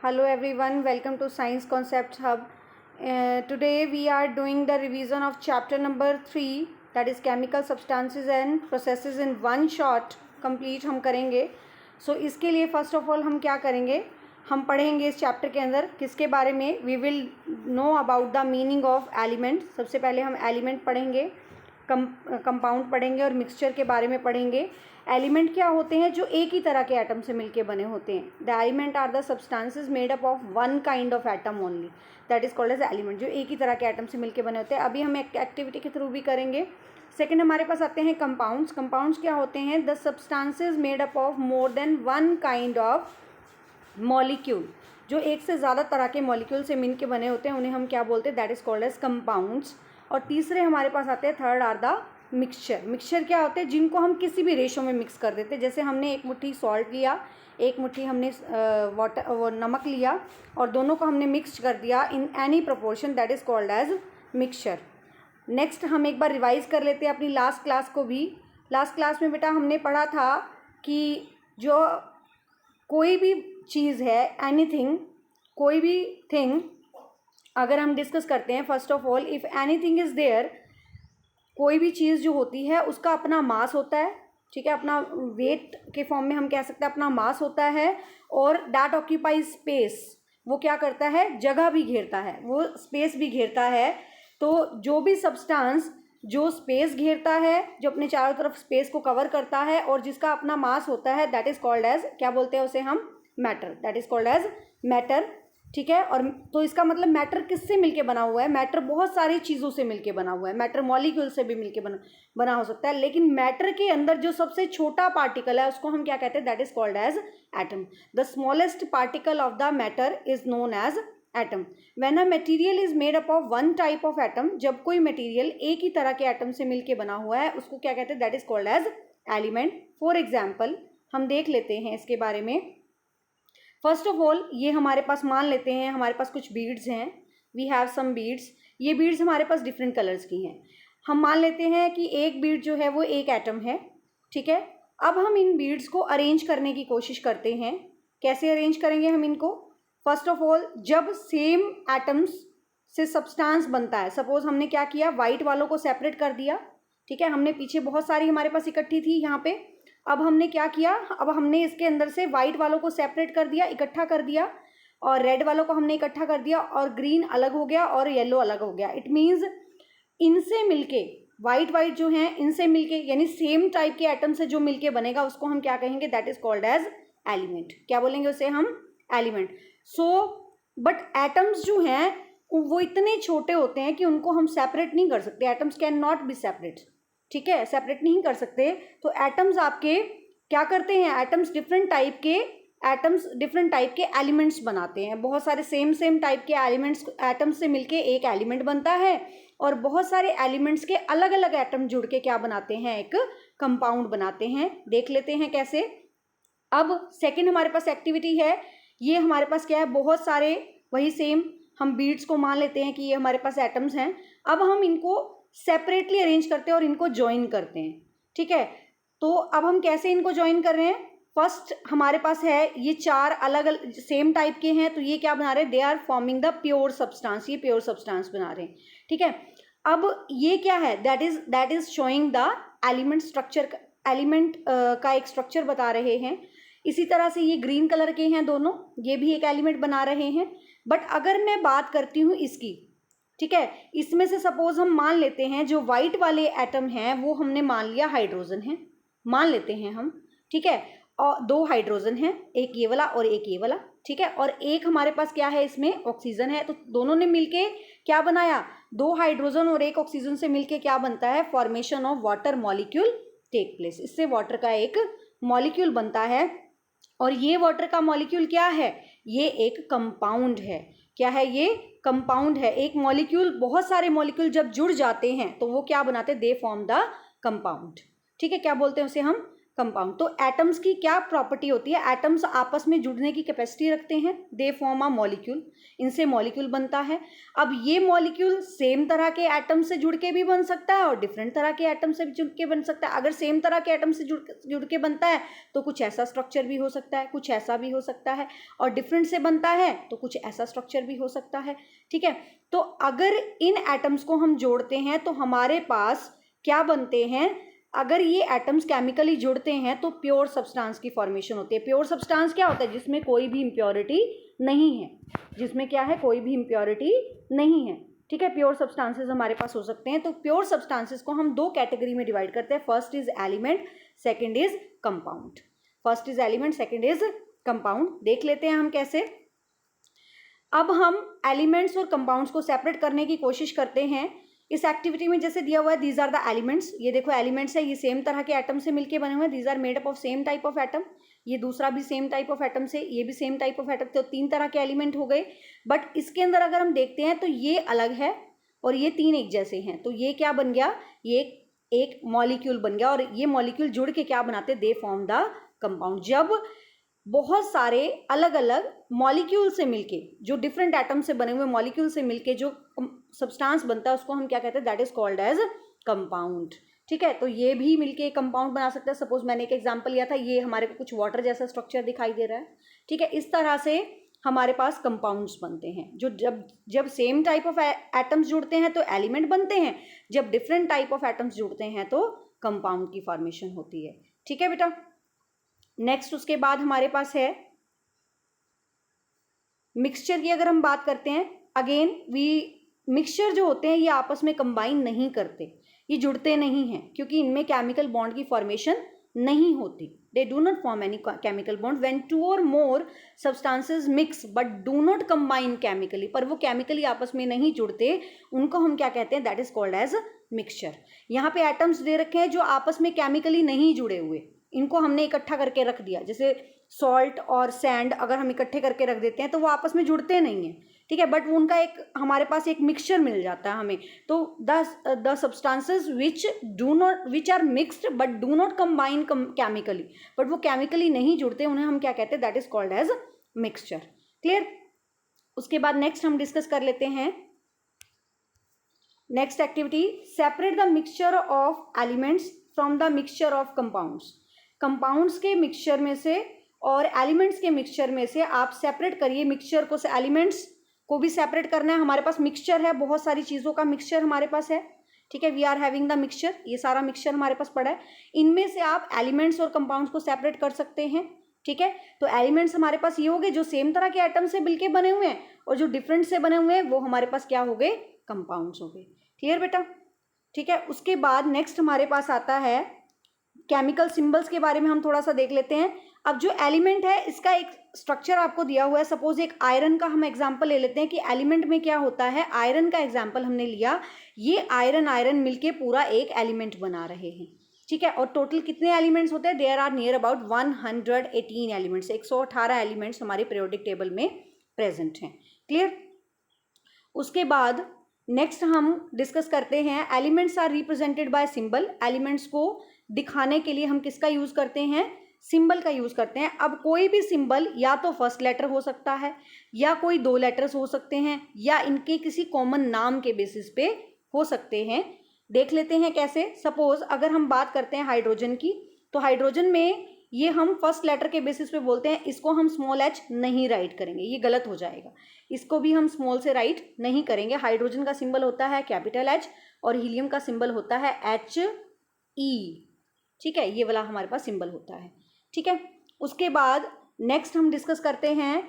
Hello everyone, welcome to Science Concept Hub. Today we are doing the revision of chapter number 3, that is chemical substances and processes in one shot. Complete हम करेंगे. So इसके लिए first of all हम क्या करेंगे, हम पढ़ेंगे इस चैप्टर के अंदर किसके बारे में. We will know about the meaning of element. सबसे पहले हम एलिमेंट पढ़ेंगे, कंपाउंड पढ़ेंगे और मिक्सचर के बारे में पढ़ेंगे. एलिमेंट क्या होते हैं? जो एक ही तरह के एटम से मिलके बने होते हैं. The element are the substances made up of one kind of atom only, that is called as element. जो एक ही तरह के एटम से मिलके बने होते हैं. अभी हम एक एक्टिविटी के थ्रू भी करेंगे. सेकेंड हमारे पास आते हैं कंपाउंड्स. कंपाउंड्स क्या होते हैं? The substances made up of more than one kind of molecule. जो एक से ज़्यादा तरह के मॉलिक्यूल से मिल के बने होते हैं उन्हें हम क्या बोलते हैं? That is called as compounds. और तीसरे हमारे पास आते हैं, third are the mixture. Mixture क्या होते हैं? जिनको हम किसी भी रेशो में मिक्स कर देते हैं. जैसे हमने एक मुट्ठी सॉल्ट लिया, एक मुट्ठी हमने वाटर नमक लिया और दोनों को हमने मिक्स कर दिया in any proportion, that is called as mixture. Next हम एक बार रिवाइज कर लेते हैं अपनी लास्ट क्लास को भी. लास्ट क्लास में बेटा हमने पढ़ा था कि जो कोई भी चीज़ है, एनीथिंग, कोई भी थिंग अगर हम डिस्कस करते हैं, first of all if anything is there, कोई भी चीज़ जो होती है उसका अपना मास होता है. ठीक है, अपना वेट के फॉर्म में हम कह सकते हैं अपना मास होता है. और दैट ऑक्यूपाई स्पेस, वो क्या करता है? जगह भी घेरता है, वो स्पेस भी घेरता है. तो जो भी सब्सटेंस जो स्पेस घेरता है, जो अपने चारों तरफ स्पेस को कवर करता है और जिसका अपना मास होता है, दैट इज कॉल्ड एज, क्या बोलते हैं उसे हम? Matter. That is called as matter. ठीक है. और तो इसका मतलब मैटर किससे मिलके बना हुआ है? मैटर बहुत सारी चीज़ों से मिलके बना हुआ है. मैटर मॉलिक्यूल से भी मिलके बना हो सकता है, लेकिन मैटर के अंदर जो सबसे छोटा पार्टिकल है उसको हम क्या कहते हैं? That is called as atom. The smallest particle of the matter is known as atom. When a material is made up of one type of atom, जब कोई मटेरियल एक ही तरह के एटम से मिलके बना हुआ है उसको क्या कहते हैं? That is called as element. For example हम देख लेते हैं इसके बारे में. फर्स्ट ऑफ ऑल ये हमारे पास मान लेते हैं हमारे पास कुछ बीड्स हैं. We have some beads. ये बीड्स हमारे पास डिफरेंट कलर्स की हैं. हम मान लेते हैं कि एक बीड जो है वो एक एटम है. ठीक है. अब हम इन बीड्स को अरेंज करने की कोशिश करते हैं. कैसे अरेंज करेंगे हम इनको? फर्स्ट ऑफ ऑल जब सेम एटम्स से सब्सटेंस बनता है, सपोज हमने क्या किया, वाइट वालों को सेपरेट कर दिया. ठीक है, हमने पीछे बहुत सारी हमारे पास इकट्ठी थी यहाँ पे. अब हमने क्या किया, अब हमने इसके अंदर से वाइट वालों को सेपरेट कर दिया, इकट्ठा कर दिया, और रेड वालों को हमने इकट्ठा कर दिया, और ग्रीन अलग हो गया और येलो अलग हो गया. इट मीन्स इनसे मिलके वाइट जो हैं इनसे मिलके, यानी सेम टाइप के एटम से जो मिलके बनेगा उसको हम क्या कहेंगे? That is called as element. क्या बोलेंगे उसे हम? एलिमेंट. सो बट एटम्स जो हैं वो इतने छोटे होते हैं कि उनको हम सेपरेट नहीं कर सकते. Atoms can not be separate. ठीक है, सेपरेट नहीं कर सकते. तो एटम्स आपके क्या करते हैं? एटम्स डिफरेंट टाइप के एलिमेंट्स बनाते हैं. बहुत सारे सेम टाइप के एटम्स से मिलके एक एलिमेंट बनता है, और बहुत सारे एलिमेंट्स के अलग अलग एटम जुड़ के क्या बनाते हैं? एक कंपाउंड बनाते हैं. देख लेते हैं कैसे. अब सेकेंड हमारे पास एक्टिविटी है. ये हमारे पास क्या है? बहुत सारे वही सेम हम बीड्स को मान लेते हैं कि ये हमारे पास एटम्स हैं. अब हम इनको सेपरेटली अरेंज करते हैं और इनको ज्वाइन करते हैं. ठीक है. तो अब हम कैसे इनको ज्वाइन कर रहे हैं? फर्स्ट हमारे पास है ये चार अलग अलग सेम टाइप के हैं, तो ये क्या बना रहे हैं? They are forming the pure substance. ये प्योर सब्सटेंस बना रहे हैं. ठीक है. अब ये क्या है? That is showing the element structure. Element का एक स्ट्रक्चर बता रहे हैं. इसी तरह से ये ग्रीन कलर के हैं दोनों, ये भी एक एलिमेंट बना रहे हैं. बट अगर मैं बात करती हूँ इसकी, ठीक है, इसमें से सपोज हम मान लेते हैं जो वाइट वाले एटम हैं वो हमने मान लिया हाइड्रोजन है, मान लेते हैं हम. ठीक है. और दो हाइड्रोजन हैं, एक ये वाला और एक ये वाला. ठीक है. और एक हमारे पास क्या है? इसमें ऑक्सीजन है. तो दोनों ने मिलके क्या बनाया? दो हाइड्रोजन और एक ऑक्सीजन से मिलके क्या बनता है? Formation of water molecule take place. इससे वाटर का एक मॉलिक्यूल बनता है. और ये वाटर का मॉलिक्यूल क्या है? ये एक कंपाउंड है. क्या है? ये कंपाउंड है. एक मॉलिक्यूल, बहुत सारे मॉलिक्यूल जब जुड़ जाते हैं तो वो क्या बनाते हैं? They form the compound. ठीक है. क्या बोलते हैं उसे हम? कंपाउंड। तो एटम्स की क्या प्रॉपर्टी होती है? एटम्स आपस में जुड़ने की कैपेसिटी रखते हैं, दे फॉर्म अ मॉलिक्यूल, इनसे मॉलिक्यूल बनता है। अब ये मॉलिक्यूल सेम तरह के एटम से जुड़ के भी बन सकता है और डिफरेंट तरह के एटम से भी जुड़ के बन सकता है। अगर सेम तरह के एटम से जुड़ के बनता है तो कुछ ऐसा स्ट्रक्चर भी हो सकता है, कुछ ऐसा भी हो सकता है, और डिफरेंट से बनता है तो कुछ ऐसा स्ट्रक्चर भी हो सकता है। ठीक है, तो अगर इन एटम्स को हम जोड़ते हैं तो हमारे पास क्या बनते हैं? अगर ये एटम्स केमिकली जुड़ते हैं तो प्योर सब्सटेंस की फॉर्मेशन होती है। प्योर सब्सटेंस क्या होता है? जिसमें कोई भी इम्प्योरिटी नहीं है, जिसमें क्या है? कोई भी इम्प्योरिटी नहीं है। ठीक है, प्योर सब्सटेंसेस हमारे पास हो सकते हैं। तो प्योर सब्सटेंसेस को हम दो कैटेगरी में डिवाइड करते हैं, first is element, second is compound. First is element, second is compound. देख लेते हैं हम कैसे। अब हम एलिमेंट्स और कंपाउंड्स को सेपरेट करने की कोशिश करते हैं इस एक्टिविटी में। जैसे दिया हुआ है, दीज आर द एलिमेंट्स, ये देखो एलिमेंट्स है, ये सेम तरह के एटम से मिलके बने हुए हैं, these are made up of same type of atom. ये दूसरा भी सेम टाइप ऑफ एटम से, ये भी सेम टाइप ऑफ एटम, तो तीन तरह के एलिमेंट हो गए। बट इसके अंदर अगर हम देखते हैं तो ये अलग है और ये तीन एक जैसे हैं, तो ये क्या बन गया? ये एक मॉलिक्यूल बन गया, और ये मॉलिक्यूल जुड़ के क्या बनाते? They form the compound. जब बहुत सारे अलग अलग मॉलिक्यूल से मिलके, जो डिफरेंट एटम से बने हुए मॉलिक्यूल से मिलके जो सब्सटेंस बनता है उसको हम क्या कहते हैं? That is called as compound. ठीक है, तो ये भी मिलके एक कंपाउंड बना सकता है। सपोज मैंने एक एग्जांपल लिया था, ये हमारे को कुछ वाटर जैसा स्ट्रक्चर दिखाई दे रहा है। ठीक है, इस तरह से हमारे पास कंपाउंड्स बनते हैं। जो जब सेम टाइप ऑफ एटम्स जुड़ते हैं तो एलिमेंट बनते हैं, जब डिफरेंट टाइप ऑफ एटम्स जुड़ते हैं तो कंपाउंड की फॉर्मेशन होती है। ठीक है बेटा, नेक्स्ट उसके बाद हमारे पास है मिक्सचर की। अगर हम बात करते हैं, अगेन मिक्सचर जो होते हैं ये आपस में कंबाइन नहीं करते, ये जुड़ते नहीं हैं, क्योंकि इनमें केमिकल बॉन्ड की फॉर्मेशन नहीं होती। They do not form any chemical bond when two और more substances mix but do not combine chemically. पर वो केमिकली आपस में नहीं जुड़ते, उनको हम क्या कहते हैं? That is called as mixture. यहाँ पे एटम्स दे रखे हैं जो आपस में केमिकली नहीं जुड़े हुए, इनको हमने इकट्ठा करके रख दिया। जैसे सॉल्ट और सैंड अगर हम इकट्ठे करके रख देते हैं तो वो आपस में जुड़ते नहीं हैं। ठीक है, बट उनका एक हमारे पास एक मिक्सचर मिल जाता है हमें। तो the substances which are mixed but do not combine chemically, but वो केमिकली नहीं जुड़ते, उन्हें हम क्या कहते हैं? That is called as mixture. Clear? उसके बाद नेक्स्ट हम डिस्कस कर लेते हैं next activity, separate the mixture of elements from the mixture of compounds. Compounds के मिक्सचर में से और एलिमेंट्स के मिक्सचर में से आप सेपरेट करिए मिक्सचर को। से एलिमेंट्स को भी सेपरेट करना है। हमारे पास मिक्सचर है, बहुत सारी चीज़ों का मिक्सचर हमारे पास है। ठीक है, we are having the mixture, ये सारा मिक्सचर हमारे पास पड़ा है। इनमें से आप एलिमेंट्स और कंपाउंड्स को सेपरेट कर सकते हैं। ठीक है, तो एलिमेंट्स हमारे पास ये हो गए जो सेम तरह के एटम से मिलके बने हुए हैं, और जो डिफरेंट से बने हुए हैं वो हमारे पास क्या हो गए? कंपाउंड्स हो गए। क्लियर बेटा? ठीक है, उसके बाद नेक्स्ट हमारे पास आता है केमिकल सिंबल्स के बारे में हम थोड़ा सा देख लेते हैं। अब जो एलिमेंट है इसका एक स्ट्रक्चर आपको दिया हुआ है। सपोज एक आयरन का हम एग्जांपल ले लेते हैं कि एलिमेंट में क्या होता है। आयरन का एग्जांपल हमने लिया, ये आयरन मिलके पूरा एक एलिमेंट बना रहे हैं। ठीक है, और टोटल कितने एलिमेंट्स होते हैं? There are near about 118 elements, 118 elements हमारे पीरियोडिक टेबल में प्रेजेंट हैं। क्लियर? उसके बाद नेक्स्ट हम डिस्कस करते हैं elements are represented by symbol. Elements को दिखाने के लिए हम किसका यूज करते हैं? सिंबल का यूज करते हैं। अब कोई भी सिंबल या तो फर्स्ट लेटर हो सकता है, या कोई दो लेटर्स हो सकते हैं, या इनके किसी कॉमन नाम के बेसिस पे हो सकते हैं। देख लेते हैं कैसे। सपोज अगर हम बात करते हैं हाइड्रोजन की, तो हाइड्रोजन में ये हम फर्स्ट लेटर के बेसिस पे बोलते हैं, इसको हम स्मॉल h नहीं राइट करेंगे, ये गलत हो जाएगा। इसको भी हम स्मॉल से राइट नहीं करेंगे। हाइड्रोजन का सिंबल होता है कैपिटल H और हीलियम का सिंबल होता है HE। ठीक है, ये वाला हमारे पास सिंबल होता है। ठीक है, उसके बाद नेक्स्ट हम डिस्कस करते हैं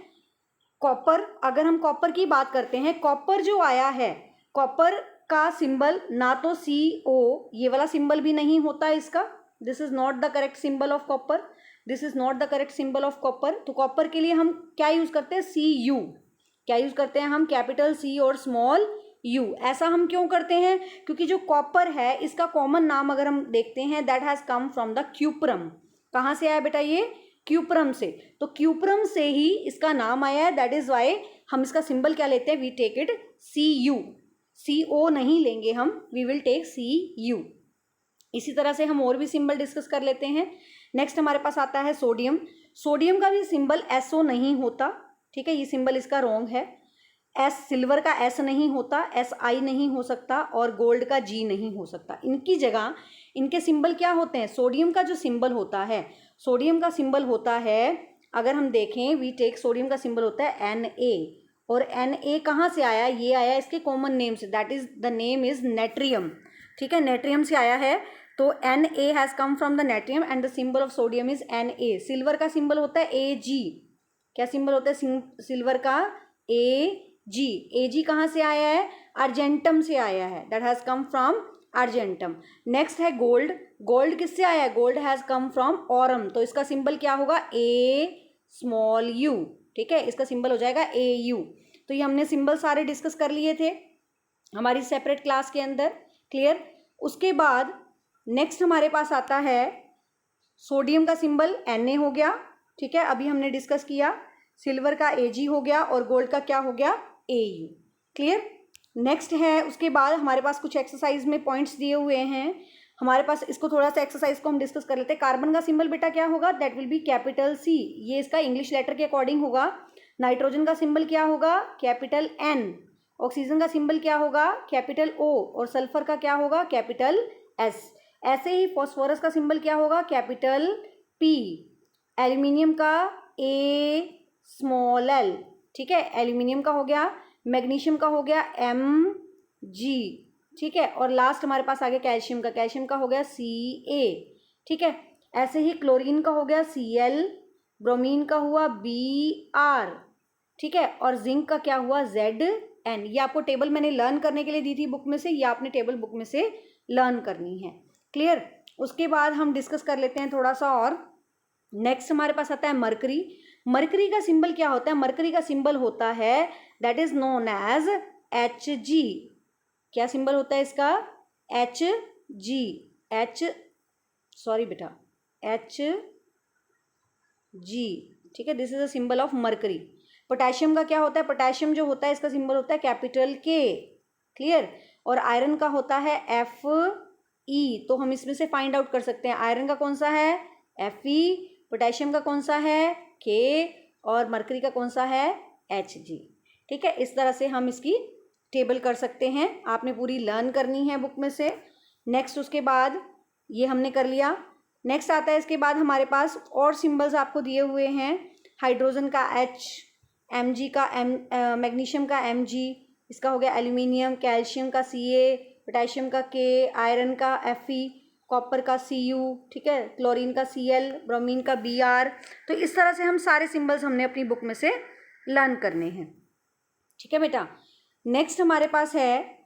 कॉपर। अगर हम कॉपर की बात करते हैं, कॉपर जो आया है, कॉपर का सिंबल ना तो CO, ये वाला सिंबल भी नहीं होता इसका, this is not the correct symbol of copper, this is not the correct symbol of copper. तो कॉपर के लिए हम क्या यूज करते हैं? CU। क्या यूज करते हैं हम? कैपिटल C और स्मॉल U। ऐसा हम क्यों करते हैं? क्योंकि जो कॉपर है इसका कॉमन नाम अगर हम देखते हैं, that has come from the cuprum. कहाँ से आया बेटा? ये क्यूप्रम से। तो क्यूप्रम से ही इसका नाम आया है, दैट इज वाई हम इसका सिंबल क्या लेते हैं? We take it CU। CO नहीं लेंगे हम, वी विल टेक CU। इसी तरह से हम और भी सिंबल डिस्कस कर लेते हैं। नेक्स्ट हमारे पास आता है सोडियम। सोडियम का भी सिंबल SO नहीं होता, ठीक है, ये सिंबल इसका रॉन्ग है। सिल्वर का S नहीं होता, SI नहीं हो सकता, और गोल्ड का G नहीं हो सकता। इनकी जगह इनके सिंबल क्या होते हैं? सोडियम का जो सिंबल होता है, सोडियम का सिंबल होता है, अगर हम देखें वी टेक, सोडियम का सिंबल होता है Na, और Na कहाँ से आया? ये आया इसके कॉमन नेम से, that is the name is natrium, ठीक है, नेट्रियम से आया है। तो Na has come from the natrium and the symbol of sodium is Na। Silver का सिंबल होता है Ag। क्या सिंबल होता है सिल्वर का? Ag। Ag कहाँ से आया है? अर्जेंटम से आया है, that has come from argentum. Next है गोल्ड। गोल्ड किससे आया है? Gold has come from Aurum, तो इसका सिंबल क्या होगा? AU, ठीक है, इसका सिंबल हो जाएगा AU। तो ये हमने सिंबल सारे डिस्कस कर लिए थे हमारी सेपरेट क्लास के अंदर, क्लियर। उसके बाद नेक्स्ट हमारे पास आता है सोडियम का सिंबल Na हो गया, ठीक है, अभी हमने डिस्कस किया। सिल्वर का Ag हो गया और गोल्ड का क्या हो गया? AU, clear. नेक्स्ट है उसके बाद हमारे पास कुछ एक्सरसाइज में पॉइंट्स दिए हुए हैं हमारे पास, इसको थोड़ा सा एक्सरसाइज को हम डिस्कस कर लेते हैं। कार्बन का सिंबल बेटा क्या होगा? That will be capital C, ये इसका इंग्लिश लेटर के अकॉर्डिंग होगा। नाइट्रोजन का सिंबल क्या होगा? Capital N। ऑक्सीजन का सिंबल क्या होगा? Capital O। और सल्फर का क्या होगा? Capital S। ऐसे ही फॉस्फोरस का सिंबल क्या होगा? Capital P। एल्यूमिनियम का A l, ठीक है, एल्यूमिनियम का हो गया। मैग्नीशियम का हो गया Mg, ठीक है, और लास्ट हमारे पास आ गया कैल्शियम का। कैल्शियम का हो गया Ca, ठीक है। ऐसे ही क्लोरीन का हो गया Cl, ब्रोमीन का हुआ Br, ठीक है, और जिंक का क्या हुआ? Zn। ये आपको टेबल मैंने लर्न करने के लिए दी थी बुक में से, ये आपने टेबल बुक में से लर्न करनी है, क्लियर। उसके बाद हम डिस्कस कर लेते हैं थोड़ा सा और। नेक्स्ट हमारे पास आता है मरकरी। मरकरी का सिंबल क्या होता है? मरकरी का सिंबल होता है that is known as Hg। क्या सिंबल होता है इसका? Hg, सॉरी बेटा, Hg, ठीक है, this is a symbol of mercury. Potassium का क्या होता है? पोटेशियम जो होता है इसका सिंबल होता है कैपिटल K, क्लियर। और आयरन का होता है Fe। तो हम इसमें से फाइंड आउट कर सकते हैं आयरन का कौन सा है? Fe, पोटेशियम का कौन सा है? K, और मरकरी का कौन सा है? Hg, ठीक है। इस तरह से हम इसकी टेबल कर सकते हैं, आपने पूरी लर्न करनी है बुक में से। नेक्स्ट उसके बाद ये हमने कर लिया। नेक्स्ट आता है इसके बाद हमारे पास और सिंबल्स आपको दिए हुए हैं। हाइड्रोजन का H, Mg का M, मैग्नीशियम का Mg, इसका हो गया एल्यूमिनियम, कैल्शियम का Ca, पोटेशियम का K, आयरन का Fe, कॉपर का Cu, ठीक है, क्लोरीन का Cl, ब्रोमीन का Br। तो इस तरह से हम सारे सिंबल्स हमने अपनी बुक में से लर्न करने हैं, ठीक है बेटा। नेक्स्ट हमारे पास है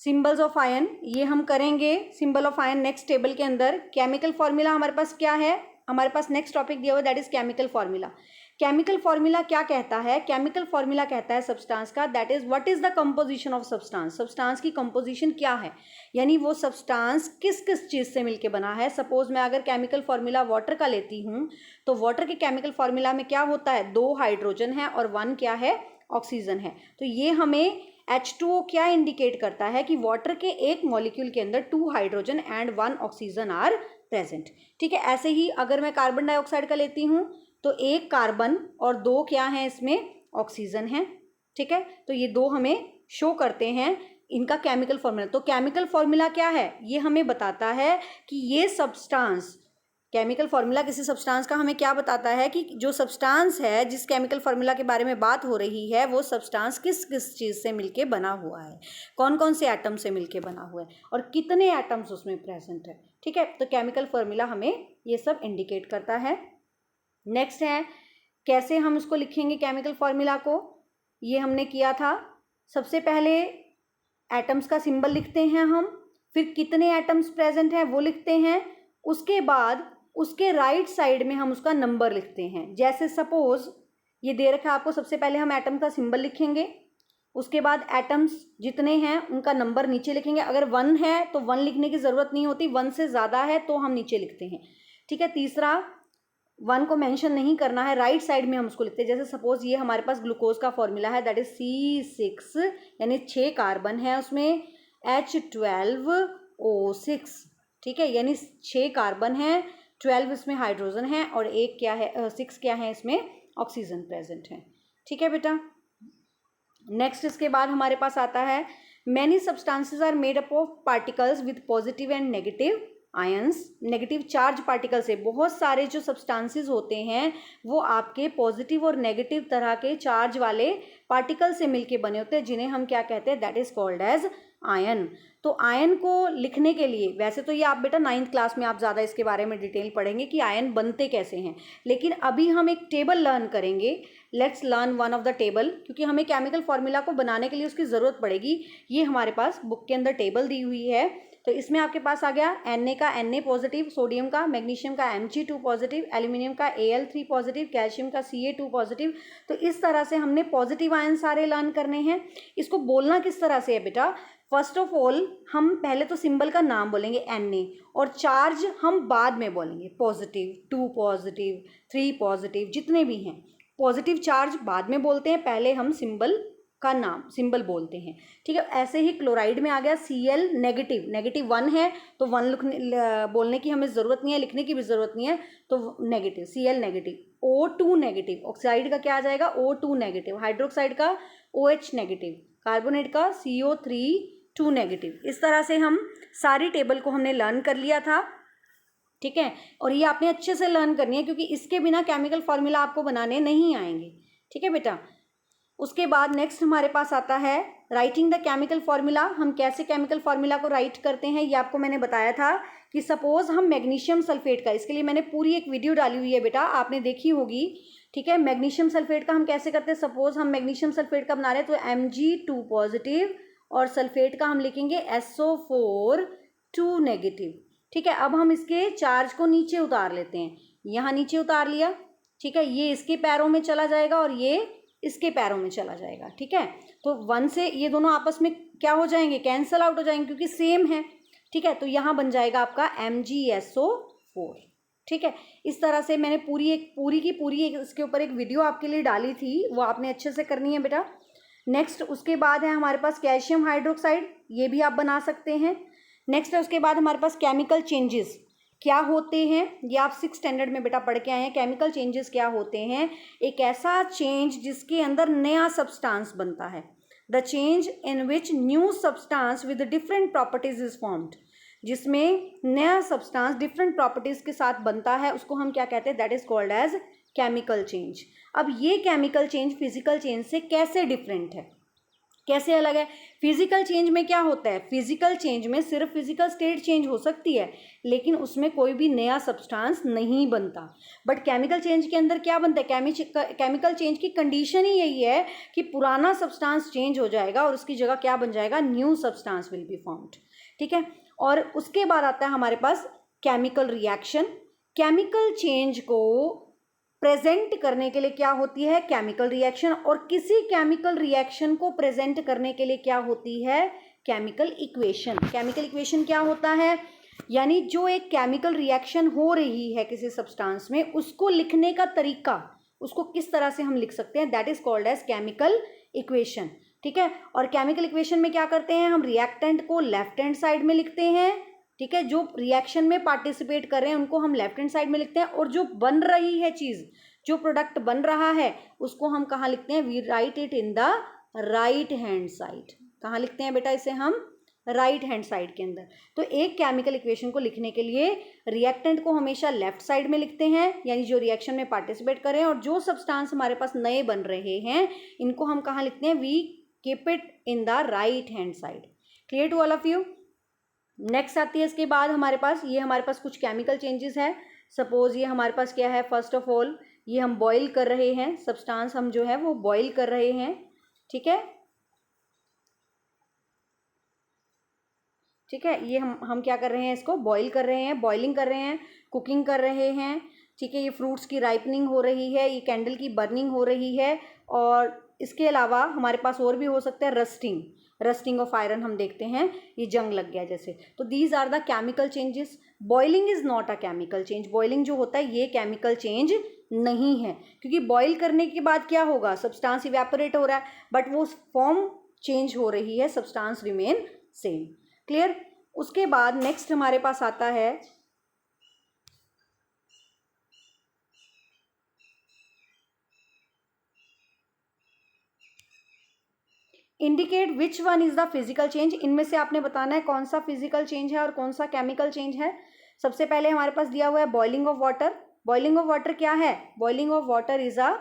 सिंबल्स ऑफ आयन, ये हम करेंगे symbol of ion next table के अंदर। केमिकल फॉर्मूला हमारे पास क्या है? हमारे पास नेक्स्ट टॉपिक दिया हुआ है that is chemical formula. Chemical formula क्या कहता है? केमिकल फॉर्मूला कहता है सब्सटेंस का, that is what is the composition of substance. Substance की कंपोजिशन क्या है, यानी वो सब्सटेंस किस किस चीज़ से मिलके बना है। सपोज मैं अगर केमिकल फॉर्मूला वाटर का लेती हूँ तो वाटर के केमिकल फॉर्मूला में क्या होता है? 2 हाइड्रोजन है और 1 क्या है? ऑक्सीजन है। तो ये हमें H2O क्या इंडिकेट करता है कि वाटर के एक मॉलिक्यूल के अंदर 2 hydrogen and 1 oxygen are present, ठीक है। ऐसे ही अगर मैं कार्बन डाइऑक्साइड का लेती हूँ तो 1 कार्बन और 2 क्या हैं? इसमें ऑक्सीजन है, ठीक है। तो ये 2 हमें शो करते हैं इनका केमिकल फॉर्मूला। तो केमिकल फॉर्मूला क्या है? ये हमें बताता है कि ये सब्सटेंस, केमिकल फॉर्मूला किसी सब्सटेंस का हमें क्या बताता है कि जो सब्सटेंस है जिस केमिकल फॉर्मूला के बारे में बात हो रही है वो सब्सटेंस किस किस चीज़ से मिलके बना हुआ है, कौन कौन से एटम से मिलके बना हुआ है और कितने एटम्स उसमें प्रेजेंट है, ठीक है। तो केमिकल फॉर्मूला हमें ये सब इंडिकेट करता है। नेक्स्ट है कैसे हम उसको लिखेंगे केमिकल फॉर्मूला को, ये हमने किया था। सबसे पहले एटम्स का सिंबल लिखते हैं हम, फिर कितने एटम्स प्रेजेंट हैं वो लिखते हैं, उसके बाद उसके राइट साइड में हम उसका नंबर लिखते हैं। जैसे सपोज ये दे रखा है आपको, सबसे पहले हम एटम का सिंबल लिखेंगे, उसके बाद एटम्स जितने हैं उनका नंबर नीचे लिखेंगे। अगर 1 है तो 1 लिखने की ज़रूरत नहीं होती, 1 से ज़्यादा है तो हम नीचे लिखते हैं, ठीक है। तीसरा 1 को मेंशन नहीं करना है, राइट साइड में हम उसको लिखते हैं। जैसे सपोज ये हमारे पास ग्लूकोज का फॉर्मूला है दैट इज C6, यानी 6 कार्बन है उसमें, H12O6, ठीक है, यानी 6 कार्बन है, 12 इसमें हाइड्रोजन है और 1 क्या है 6 क्या है इसमें ऑक्सीजन प्रेजेंट है। ठीक है बेटा। नेक्स्ट इसके बाद हमारे पास आता है many substances are made up of particles with positive and negative ions. Negative charge particle से बहुत सारे जो सब्सटेंसेस होते हैं वो आपके पॉजिटिव और नेगेटिव तरह के चार्ज वाले पार्टिकल से मिलके बने होते हैं, जिन्हें हम क्या कहते हैं, that is called as ion. तो आयन को लिखने के लिए, वैसे तो ये आप बेटा 9th क्लास में आप ज़्यादा इसके बारे में डिटेल पढ़ेंगे कि आयन बनते कैसे हैं, लेकिन अभी हम एक टेबल लर्न करेंगे। Let's learn one of the table, क्योंकि हमें केमिकल फॉर्मूला को बनाने के लिए उसकी ज़रूरत पड़ेगी। ये हमारे पास बुक के अंदर टेबल दी हुई है। तो इसमें आपके पास आ गया Na का Na पॉजिटिव, सोडियम का, मैग्नीशियम का Mg2 पॉजिटिव, एल्यूमिनियम का Al3 पॉजिटिव, कैल्शियम का Ca2 पॉजिटिव। तो इस तरह से हमने पॉजिटिव आयन सारे लर्न करने हैं। इसको बोलना किस तरह से है बेटा, फर्स्ट ऑफ ऑल हम पहले तो सिंबल का नाम बोलेंगे Na, और चार्ज हम बाद में बोलेंगे, पॉजिटिव, 2 पॉजिटिव, 3 पॉजिटिव, जितने भी हैं पॉजिटिव चार्ज बाद में बोलते हैं, पहले हम सिंबल का नाम सिंबल बोलते हैं। ठीक है। ऐसे ही क्लोराइड में आ गया Cl नेगेटिव, नेगेटिव 1 है तो 1 बोलने की हमें ज़रूरत नहीं है, लिखने की भी ज़रूरत नहीं है, तो negative Cl negative. O2 negative, oxide का क्या आ जाएगा O2 नेगेटिव, हाइड्रोक्साइड का OH नेगेटिव, कार्बोनेट का CO3 2 नेगेटिव। इस तरह से हम सारी टेबल को हमने लर्न कर लिया था। ठीक है। और ये आपने अच्छे से लर्न करनी है, क्योंकि इसके बिना केमिकल फॉर्मूला आपको बनाने नहीं आएंगे। ठीक है बेटा। उसके बाद नेक्स्ट हमारे पास आता है राइटिंग द केमिकल फॉर्मूला। हम कैसे केमिकल फॉर्मूला को राइट करते हैं ये आपको मैंने बताया था कि सपोज हम मैग्नीशियम सल्फेट का, इसके लिए मैंने पूरी एक वीडियो डाली हुई है बेटा, आपने देखी होगी। ठीक है। मैग्नीशियम सल्फेट का हम कैसे करते हैं, सपोज हम मैग्नीशियम सल्फेट का बना रहे हैं तो Mg2 पॉजिटिव और सल्फेट का हम लिखेंगे SO4 2 नेगेटिव। ठीक है। अब हम इसके चार्ज को नीचे उतार लेते हैं, यहाँ नीचे उतार लिया। ठीक है। ये इसके पैरों में चला जाएगा और ये इसके पैरों में चला जाएगा। ठीक है। तो 1 से ये दोनों आपस में क्या हो जाएंगे, कैंसल आउट हो जाएंगे, क्योंकि सेम है। ठीक है। तो यहाँ बन जाएगा आपका MgSO4। ठीक है। इस तरह से मैंने पूरी की पूरी इसके ऊपर एक वीडियो आपके लिए डाली थी, वो आपने अच्छे से करनी है बेटा। नेक्स्ट उसके बाद है हमारे पास कैल्शियम हाइड्रोक्साइड, ये भी आप बना सकते हैं। नेक्स्ट है उसके बाद हमारे पास केमिकल चेंजेस क्या होते हैं, ये आप 6th स्टैंडर्ड में बेटा पढ़ के आए हैं। केमिकल चेंजेस क्या होते हैं, एक ऐसा चेंज जिसके अंदर नया सब्सटेंस बनता है, the change in which new substance with different properties is formed. जिसमें नया सब्सटेंस डिफरेंट प्रॉपर्टीज के साथ बनता है, उसको हम क्या कहते हैं, that is called as chemical change. अब ये केमिकल चेंज फिजिकल चेंज से कैसे डिफरेंट है, कैसे अलग है। फिजिकल चेंज में क्या होता है, फिजिकल चेंज में सिर्फ फिजिकल स्टेट चेंज हो सकती है, लेकिन उसमें कोई भी नया सब्सटेंस नहीं बनता। बट केमिकल चेंज के अंदर क्या बनता है, केमिकल चेंज की कंडीशन ही यही है कि पुराना सब्सटेंस चेंज हो जाएगा और उसकी जगह क्या बन जाएगा, new substance will be formed. ठीक है। और उसके बाद आता है हमारे पास केमिकल रिएक्शन। केमिकल चेंज को प्रेजेंट करने के लिए क्या होती है, केमिकल रिएक्शन। और किसी केमिकल रिएक्शन को प्रेजेंट करने के लिए क्या होती है, केमिकल इक्वेशन। केमिकल इक्वेशन क्या होता है, यानी जो एक केमिकल रिएक्शन हो रही है किसी सब्सटेंस में, उसको लिखने का तरीका, उसको किस तरह से हम लिख सकते हैं, that is called as chemical equation. ठीक है। और केमिकल इक्वेशन में क्या करते हैं, हम रिएक्टेंट को लेफ्ट हैंड साइड में लिखते हैं। ठीक है। जो रिएक्शन में पार्टिसिपेट कर रहे हैं उनको हम लेफ्ट हैंड साइड में लिखते हैं, और जो बन रही है चीज, जो प्रोडक्ट बन रहा है, उसको हम कहाँ लिखते हैं, we write it in the right hand side. कहाँ लिखते हैं बेटा इसे हम, राइट हैंड साइड के अंदर। तो एक केमिकल इक्वेशन को लिखने के लिए रिएक्टेंट को हमेशा लेफ्ट साइड में लिखते हैं, यानी जो रिएक्शन में पार्टिसिपेट कर रहे हैं, और जो सब्सटेंस हमारे पास नए बन रहे हैं इनको हम कहाँ लिखते हैं, we keep it in the right hand side. Clear to all of you. Next आती है इसके बाद हमारे पास, ये हमारे पास कुछ केमिकल चेंजेस है। सपोज ये हमारे पास क्या है, फर्स्ट ऑफ ऑल ये हम बॉईल कर रहे हैं, सब्सटेंस हम जो है वो बॉईल कर रहे हैं। ठीक है। ठीक है। ये हम क्या कर रहे हैं, इसको बॉईल कर रहे हैं, बॉइलिंग कर रहे हैं, कुकिंग कर रहे हैं। ठीक है। ये फ्रूट्स की राइपनिंग हो रही है, ये कैंडल की बर्निंग हो रही है, और इसके अलावा हमारे पास और भी हो सकता है, रस्टिंग ऑफ आयरन हम देखते हैं, ये जंग लग गया जैसे। तो these are the chemical changes. Boiling is not a chemical change. Boiling जो होता है ये केमिकल चेंज नहीं है, क्योंकि बॉईल करने के बाद क्या होगा, सब्सटेंस इवेपोरेट हो रहा है, बट वो फॉर्म चेंज हो रही है, सब्सटेंस रिमेन सेम। क्लियर। उसके बाद नेक्स्ट हमारे पास आता है indicate which one is the physical change, इनमें से आपने बताना है कौन सा फिजिकल चेंज है और कौन सा केमिकल चेंज है। सबसे पहले हमारे पास दिया हुआ है boiling of water. Boiling of water क्या है? Boiling of water is a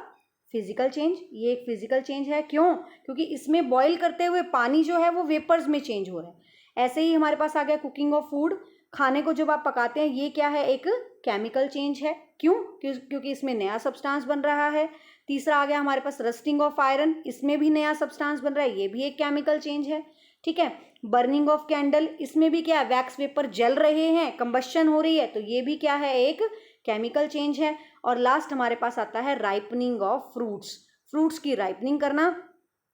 physical change. ये एक फिजिकल चेंज है, क्यों? क्योंकि इसमें बॉईल करते हुए पानी जो है वो वेपर्स में चेंज हो रहा है। ऐसे ही हमारे पास आ गया कुकिंग ऑफ फूड, खाने को जब आप पकाते हैं, ये क्या है? एक केमिकल चेंज है। क्यों? क्योंकि इसमें नया सब्सटेंस बन रहा है। तीसरा आ गया हमारे पास रस्टिंग ऑफ आयरन, इसमें भी नया सब्सटेंस बन रहा है, ये भी एक केमिकल चेंज है। ठीक है। बर्निंग ऑफ कैंडल, इसमें भी क्या है? वैक्स वेपर जल रहे हैं, कंबशन हो रही है, तो ये भी क्या है? एक केमिकल चेंज है। और लास्ट हमारे पास आता है राइपनिंग ऑफ फ्रूट्स। फ्रूट्स की राइपनिंग करना,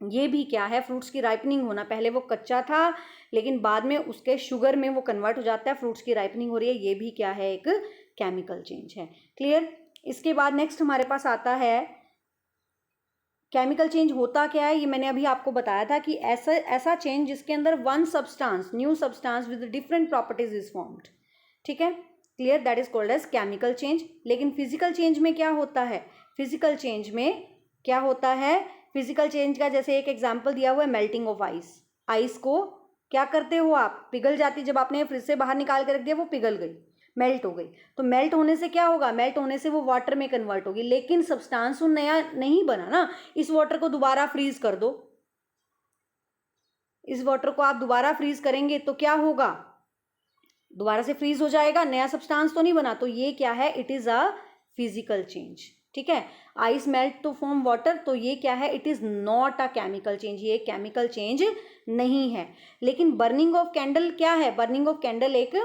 ये भी क्या है? फ्रूट्स की राइपनिंग होना। पहले वो कच्चा था लेकिन बाद में उसके शुगर में वो कन्वर्ट हो जाता है, फ्रूट्स की राइपनिंग हो रही है, ये भी क्या है? एक केमिकल चेंज है। क्लियर? इसके बाद नेक्स्ट हमारे पास आता है केमिकल चेंज होता क्या है, ये मैंने अभी आपको बताया था कि ऐसा चेंज जिसके अंदर one substance, new substance with different properties is formed. ठीक है, clear? That is called as chemical change. लेकिन फिजिकल चेंज में क्या होता है? फिजिकल चेंज में क्या होता है? फिजिकल चेंज का जैसे एक एग्जाम्पल दिया हुआ है मेल्टिंग ऑफ आइस। आइस को क्या करते हो आप? पिघल जाती, जब आपने फ्रिज से बाहर निकाल के रख दिया वो पिघल गई, मेल्ट हो गई। तो मेल्ट होने से क्या होगा? मेल्ट होने से वो वाटर में कन्वर्ट होगी, लेकिन सब्सटेंस वो नया नहीं बना ना। इस वाटर को दोबारा फ्रीज कर दो, इस वाटर को आप दोबारा फ्रीज करेंगे तो क्या होगा? दोबारा से फ्रीज हो जाएगा, नया सब्सटेंस तो नहीं बना। तो ये क्या है? It is a physical change. ठीक है, ice melt to form water, तो ये क्या है? It is not a chemical change, ये केमिकल चेंज नहीं है। लेकिन बर्निंग ऑफ कैंडल क्या है? बर्निंग ऑफ कैंडल एक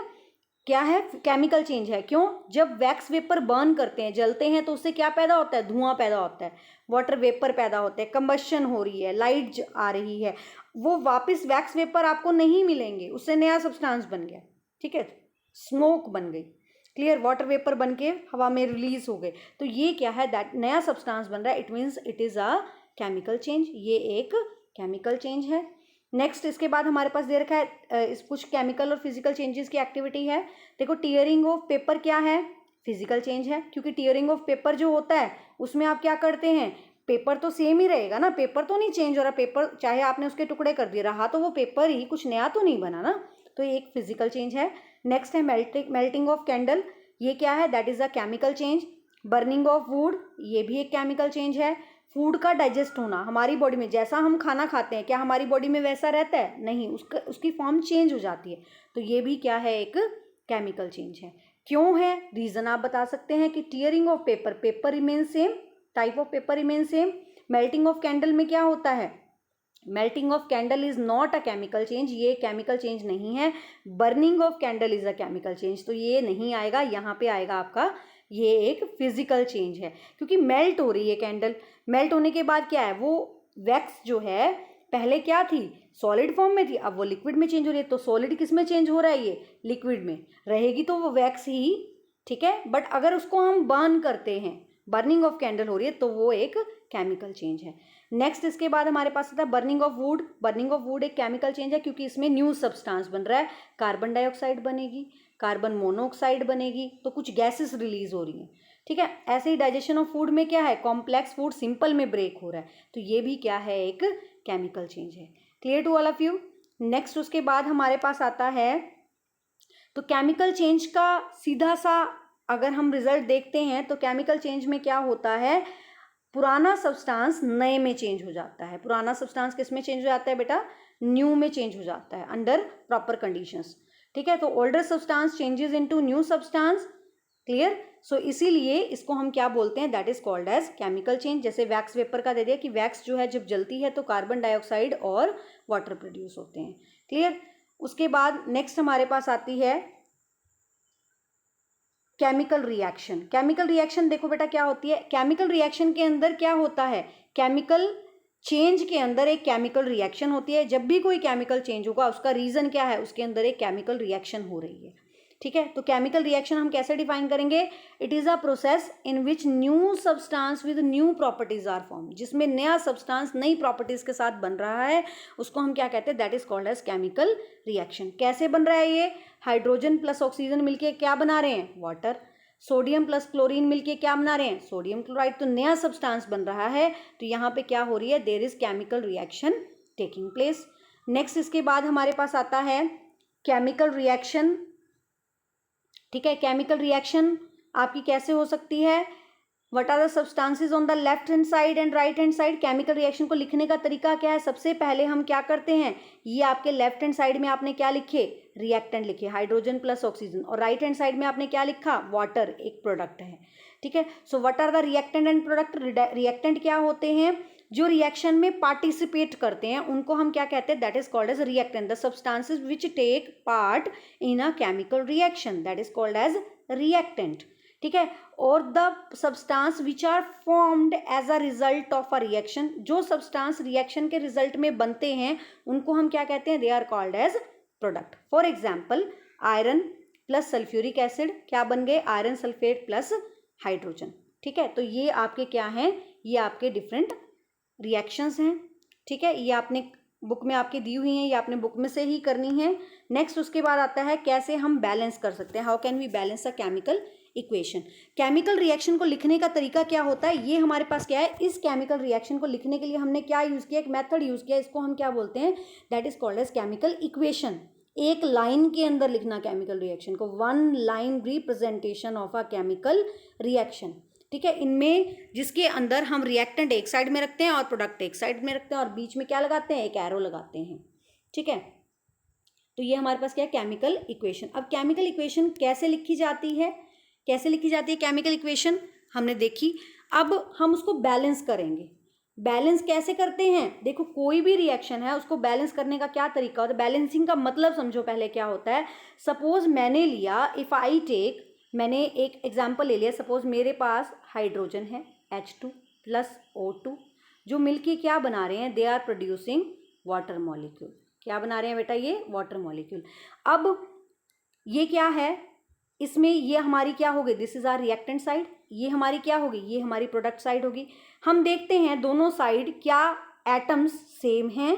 क्या है? केमिकल चेंज है। क्यों? जब वैक्स वेपर बर्न करते हैं, जलते हैं, तो उससे क्या पैदा होता है? धुआं पैदा होता है, वाटर वेपर पैदा होते हैं, कंबशन हो रही है, लाइट आ रही है, वो वापस वैक्स वेपर आपको नहीं मिलेंगे, उससे नया सब्सटेंस बन गया। ठीक है, स्मोक बन गई। क्लियर? वाटर वेपर बन के हवा में रिलीज हो गए, तो ये क्या है? दैट नया सब्सटेंस बन रहा है, it means it is a chemical change. ये एक केमिकल चेंज है। नेक्स्ट इसके बाद हमारे पास दे रखा है इस कुछ केमिकल और फिजिकल चेंजेस की एक्टिविटी है। देखो, टीयरिंग ऑफ पेपर क्या है? फिजिकल चेंज है, क्योंकि टीयरिंग ऑफ पेपर जो होता है उसमें आप क्या करते हैं? पेपर तो सेम ही रहेगा ना, पेपर तो नहीं चेंज हो रहा, पेपर चाहे आपने उसके टुकड़े कर दिए, रहा तो वो पेपर ही, कुछ नया तो नहीं बना ना, तो ये एक फिजिकल चेंज है। नेक्स्ट है मेल्टिंग ऑफ कैंडल, ये क्या है? That is a chemical change. Burning of would, ये भी एक केमिकल चेंज है। फूड का डाइजेस्ट होना हमारी बॉडी में, जैसा हम खाना खाते हैं क्या हमारी बॉडी में वैसा रहता है? नहीं, उसकी फॉर्म चेंज हो जाती है, तो ये भी क्या है? एक केमिकल चेंज है। क्यों है? रीजन आप बता सकते हैं कि tearing of paper, paper remain same, type of paper remain same. Melting of candle में क्या होता है? Melting of candle is not a chemical change, ये केमिकल चेंज नहीं है। Burning of candle is a chemical change, तो ये नहीं आएगा, यहाँ पे आएगा आपका ये एक फिजिकल चेंज है, क्योंकि मेल्ट हो रही है कैंडल। मेल्ट होने के बाद क्या है? वो वैक्स जो है पहले क्या थी? सॉलिड फॉर्म में थी, अब वो लिक्विड में चेंज हो रही है। तो सॉलिड किस में चेंज हो रहा है? ये लिक्विड में रहेगी, तो वो वैक्स ही। ठीक है, बट अगर उसको हम बर्न करते हैं, बर्निंग ऑफ कैंडल हो रही है, तो वो एक केमिकल चेंज है। नेक्स्ट इसके बाद हमारे पास आता है burning of would. Burning of would एक केमिकल चेंज है, क्योंकि इसमें न्यू सब्सटेंस बन रहा है, कार्बन डाइऑक्साइड बनेगी, कार्बन मोनोऑक्साइड बनेगी, तो कुछ गैसेस रिलीज हो रही हैं। ठीक है, ऐसे ही डाइजेशन ऑफ फूड में क्या है? कॉम्प्लेक्स फूड सिंपल में ब्रेक हो रहा है, तो ये भी क्या है? एक केमिकल चेंज है। Clear to all of you? Next उसके बाद हमारे पास आता है, तो केमिकल चेंज का सीधा सा अगर हम रिजल्ट देखते हैं तो केमिकल चेंज में क्या होता है? पुराना सब्सटेंस नए में चेंज हो जाता है। पुराना सब्सटेंस किस में चेंज हो जाता है बेटा? न्यू में चेंज हो जाता है, अंडर प्रॉपर कंडीशंस। ठीक है, तो older substance changes into new substance. Clear? So इसीलिए इसको हम क्या बोलते हैं? That is called as chemical change. जैसे वैक्स वेपर का दे दिया कि वैक्स जो है जब जलती है तो कार्बन डाइऑक्साइड और वाटर प्रोड्यूस होते हैं। क्लियर? उसके बाद नेक्स्ट हमारे पास आती है केमिकल रिएक्शन। केमिकल रिएक्शन देखो बेटा क्या होती है? केमिकल रिएक्शन के अंदर क्या होता है? केमिकल चेंज के अंदर एक केमिकल रिएक्शन होती है। जब भी कोई केमिकल चेंज होगा उसका रीजन क्या है? उसके अंदर एक केमिकल रिएक्शन हो रही है। ठीक है, तो केमिकल रिएक्शन हम कैसे डिफाइन करेंगे? It is a process in which new substance with new properties are form, जिसमें नया सब्सटेंस नई प्रॉपर्टीज के साथ बन रहा है, उसको हम क्या कहते हैं? That is called as chemical reaction. कैसे बन रहा है ये? हाइड्रोजन प्लस ऑक्सीजन मिलके क्या बना रहे हैं? वाटर। सोडियम प्लस क्लोरीन मिलके क्या बना रहे हैं? Sodium chloride. तो नया सब्सटेंस बन रहा है, तो यहाँ पे क्या हो रही है? There is chemical reaction taking place. Next इसके बाद हमारे पास आता है केमिकल रिएक्शन। ठीक है, केमिकल रिएक्शन आपकी कैसे हो सकती है? What are the substances on the left hand side and right hand side. Chemical reaction को लिखने का तरीका क्या है? सबसे पहले हम क्या करते हैं, ये आपके लेफ्ट हैंड साइड में आपने क्या लिखे, रिएक्टेंट लिखे, हाइड्रोजन प्लस ऑक्सीजन, और राइट हैंड साइड में आपने क्या लिखा, वाटर, एक प्रोडक्ट है। ठीक है, so what are the reactant and product. Reactant क्या होते हैं? जो रिएक्शन में पार्टिसिपेट करते हैं उनको हम क्या कहते हैं? That is called as reactant. The substances which take part in a chemical reaction that is called as reactant. ठीक है, और the substance which are formed as a result of a reaction. जो सब्सटेंस रिएक्शन के result में बनते हैं उनको हम क्या कहते हैं? They are called as product. For example iron plus sulphuric acid क्या बन गए? Iron sulphate plus hydrogen. ठीक है, तो ये आपके क्या हैं? ये आपके डिफरेंट रिएक्शंस हैं। ठीक है, ये आपने बुक में आपकी दी हुई हैं, ये आपने बुक में से ही करनी है। नेक्स्ट उसके बाद आता है कैसे हम बैलेंस कर सकते हैं, how can we balance a chemical equation. Chemical reaction को लिखने का तरीका क्या होता है? ये हमारे पास क्या है, इस केमिकल रिएक्शन को लिखने के लिए हमने क्या यूज़ किया, एक मेथड यूज़ किया, इसको हम क्या बोलते हैं? That is called as chemical equation. एक लाइन के अंदर लिखना केमिकल रिएक्शन को, one line representation of a chemical reaction. ठीक है, इनमें जिसके अंदर हम रिएक्टेंट एक साइड में रखते हैं और प्रोडक्ट एक साइड में रखते हैं और बीच में क्या लगाते हैं? एक एरो लगाते हैं। ठीक है, तो ये हमारे पास क्या है? Chemical equation. अब केमिकल इक्वेशन कैसे लिखी जाती है? कैसे लिखी जाती है केमिकल इक्वेशन हमने देखी। अब हम उसको बैलेंस करेंगे। बैलेंस कैसे करते हैं? देखो, कोई भी रिएक्शन है उसको बैलेंस करने का क्या तरीका होता है? बैलेंसिंग का मतलब समझो पहले क्या होता है। सपोज मैंने लिया, इफ आई टेक, मैंने एक एग्जाम्पल ले लिया। सपोज मेरे पास हाइड्रोजन है H2 प्लस O2, जो मिलके क्या बना रहे हैं? They are producing water molecule. क्या बना रहे हैं बेटा? ये वाटर मॉलिक्यूल। अब ये क्या है? इसमें ये हमारी क्या होगी? This is our reactant side. ये हमारी क्या होगी? ये हमारी प्रोडक्ट साइड होगी। हम देखते हैं दोनों साइड क्या एटम्स सेम हैं।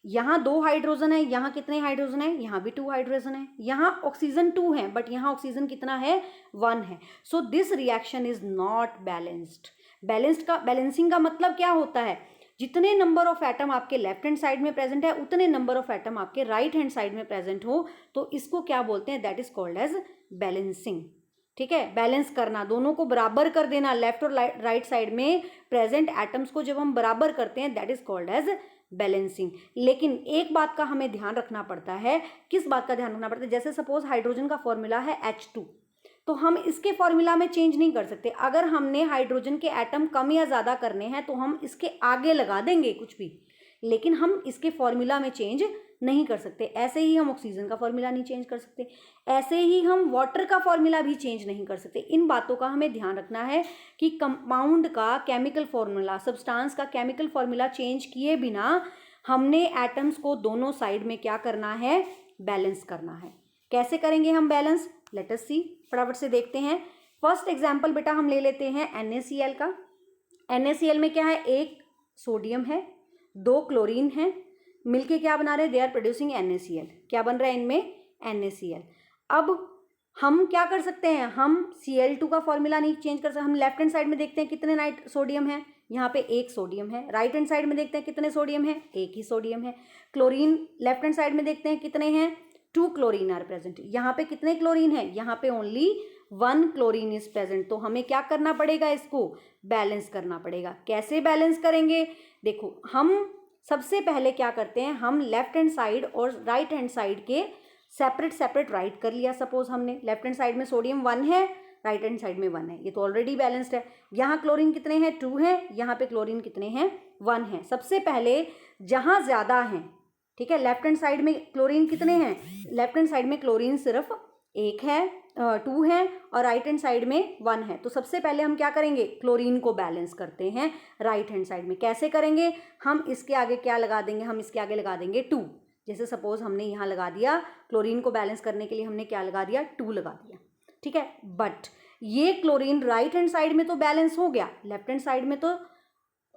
यहाँ 2 हाइड्रोजन है, यहाँ कितने हाइड्रोजन है? यहाँ भी 2 हाइड्रोजन है। यहाँ ऑक्सीजन 2 है बट यहाँ ऑक्सीजन कितना है? 1 है। So this reaction is not balanced. Balancing का मतलब क्या होता है? जितने नंबर ऑफ एटम आपके लेफ्ट हैंड साइड में प्रेजेंट है उतने नंबर ऑफ एटम आपके राइट हैंड साइड में प्रेजेंट हो, तो इसको क्या बोलते हैं? That is called as balancing. ठीक है, बैलेंस करना, दोनों को बराबर कर देना। लेफ्ट और राइट साइड में प्रेजेंट एटम्स को जब हम बराबर करते हैं that is called as balancing. लेकिन एक बात का हमें ध्यान रखना पड़ता है। किस बात का ध्यान रखना पड़ता है? जैसे सपोज हाइड्रोजन का फॉर्मूला है H2, तो हम इसके फॉर्मूला में चेंज नहीं कर सकते। अगर हमने हाइड्रोजन के एटम कम या ज़्यादा करने हैं तो हम इसके आगे लगा देंगे कुछ भी, लेकिन हम इसके फॉर्मूला में चेंज नहीं कर सकते। ऐसे ही हम ऑक्सीजन का फॉर्मूला नहीं चेंज कर सकते, ऐसे ही हम वाटर का फॉर्मूला भी चेंज नहीं कर सकते। इन बातों का हमें ध्यान रखना है कि कंपाउंड का केमिकल फॉर्मूला, सब्सटेंस का केमिकल फॉर्मूला चेंज किए बिना हमने एटम्स को दोनों साइड में क्या करना है? बैलेंस करना है। कैसे करेंगे हम बैलेंस? लेट अस सी, फटाफट से देखते हैं। फर्स्ट एग्जाम्पल बेटा हम ले लेते हैं NaCl का। NaCl में क्या है? एक सोडियम है, 2 क्लोरीन है, मिलके क्या बना रहे हैं? They are producing NaCl। क्या बन रहा है इनमें? NaCl। अब हम क्या कर सकते हैं? हम Cl2 का फॉर्मूला नहीं चेंज कर सकते। हम लेफ्ट हैंड साइड में देखते हैं कितने सोडियम है, यहाँ पे 1 सोडियम है। राइट हैंड साइड में देखते हैं कितने सोडियम है? 1 ही सोडियम है। क्लोरीन लेफ्ट हैंड साइड में देखते हैं कितने हैं? 2 क्लोरीन आर प्रेजेंट। यहाँ पे कितने क्लोरीन है? यहाँ पे ओनली 1 क्लोरीन इज प्रेजेंट। तो हमें क्या करना पड़ेगा? इसको बैलेंस करना पड़ेगा। कैसे बैलेंस करेंगे? देखो, हम सबसे पहले क्या करते हैं? हम लेफ्ट हैंड साइड और राइट हैंड साइड के सेपरेट राइट कर लिया। सपोज हमने लेफ्ट हैंड साइड में सोडियम 1 है, राइट हैंड साइड में 1 है, ये तो ऑलरेडी बैलेंस्ड है। यहाँ क्लोरीन कितने हैं? 2 हैं। यहाँ पे क्लोरीन कितने हैं? 1 है। सबसे पहले जहाँ ज़्यादा हैं, ठीक है, लेफ्ट हैंड साइड में क्लोरीन कितने हैं? लेफ्ट हैंड साइड में क्लोरीन सिर्फ 1 है, 2 है, और राइट हैंड साइड में 1 है। तो सबसे पहले हम क्या करेंगे? क्लोरीन को बैलेंस करते हैं राइट हैंड साइड में। कैसे करेंगे? हम इसके आगे क्या लगा देंगे? हम इसके आगे लगा देंगे 2। जैसे सपोज हमने यहाँ लगा दिया, क्लोरीन को बैलेंस करने के लिए हमने क्या लगा दिया? 2 लगा दिया। ठीक है, बट ये क्लोरीन राइट हैंड साइड में तो बैलेंस हो गया, लेफ्ट हैंड साइड में तो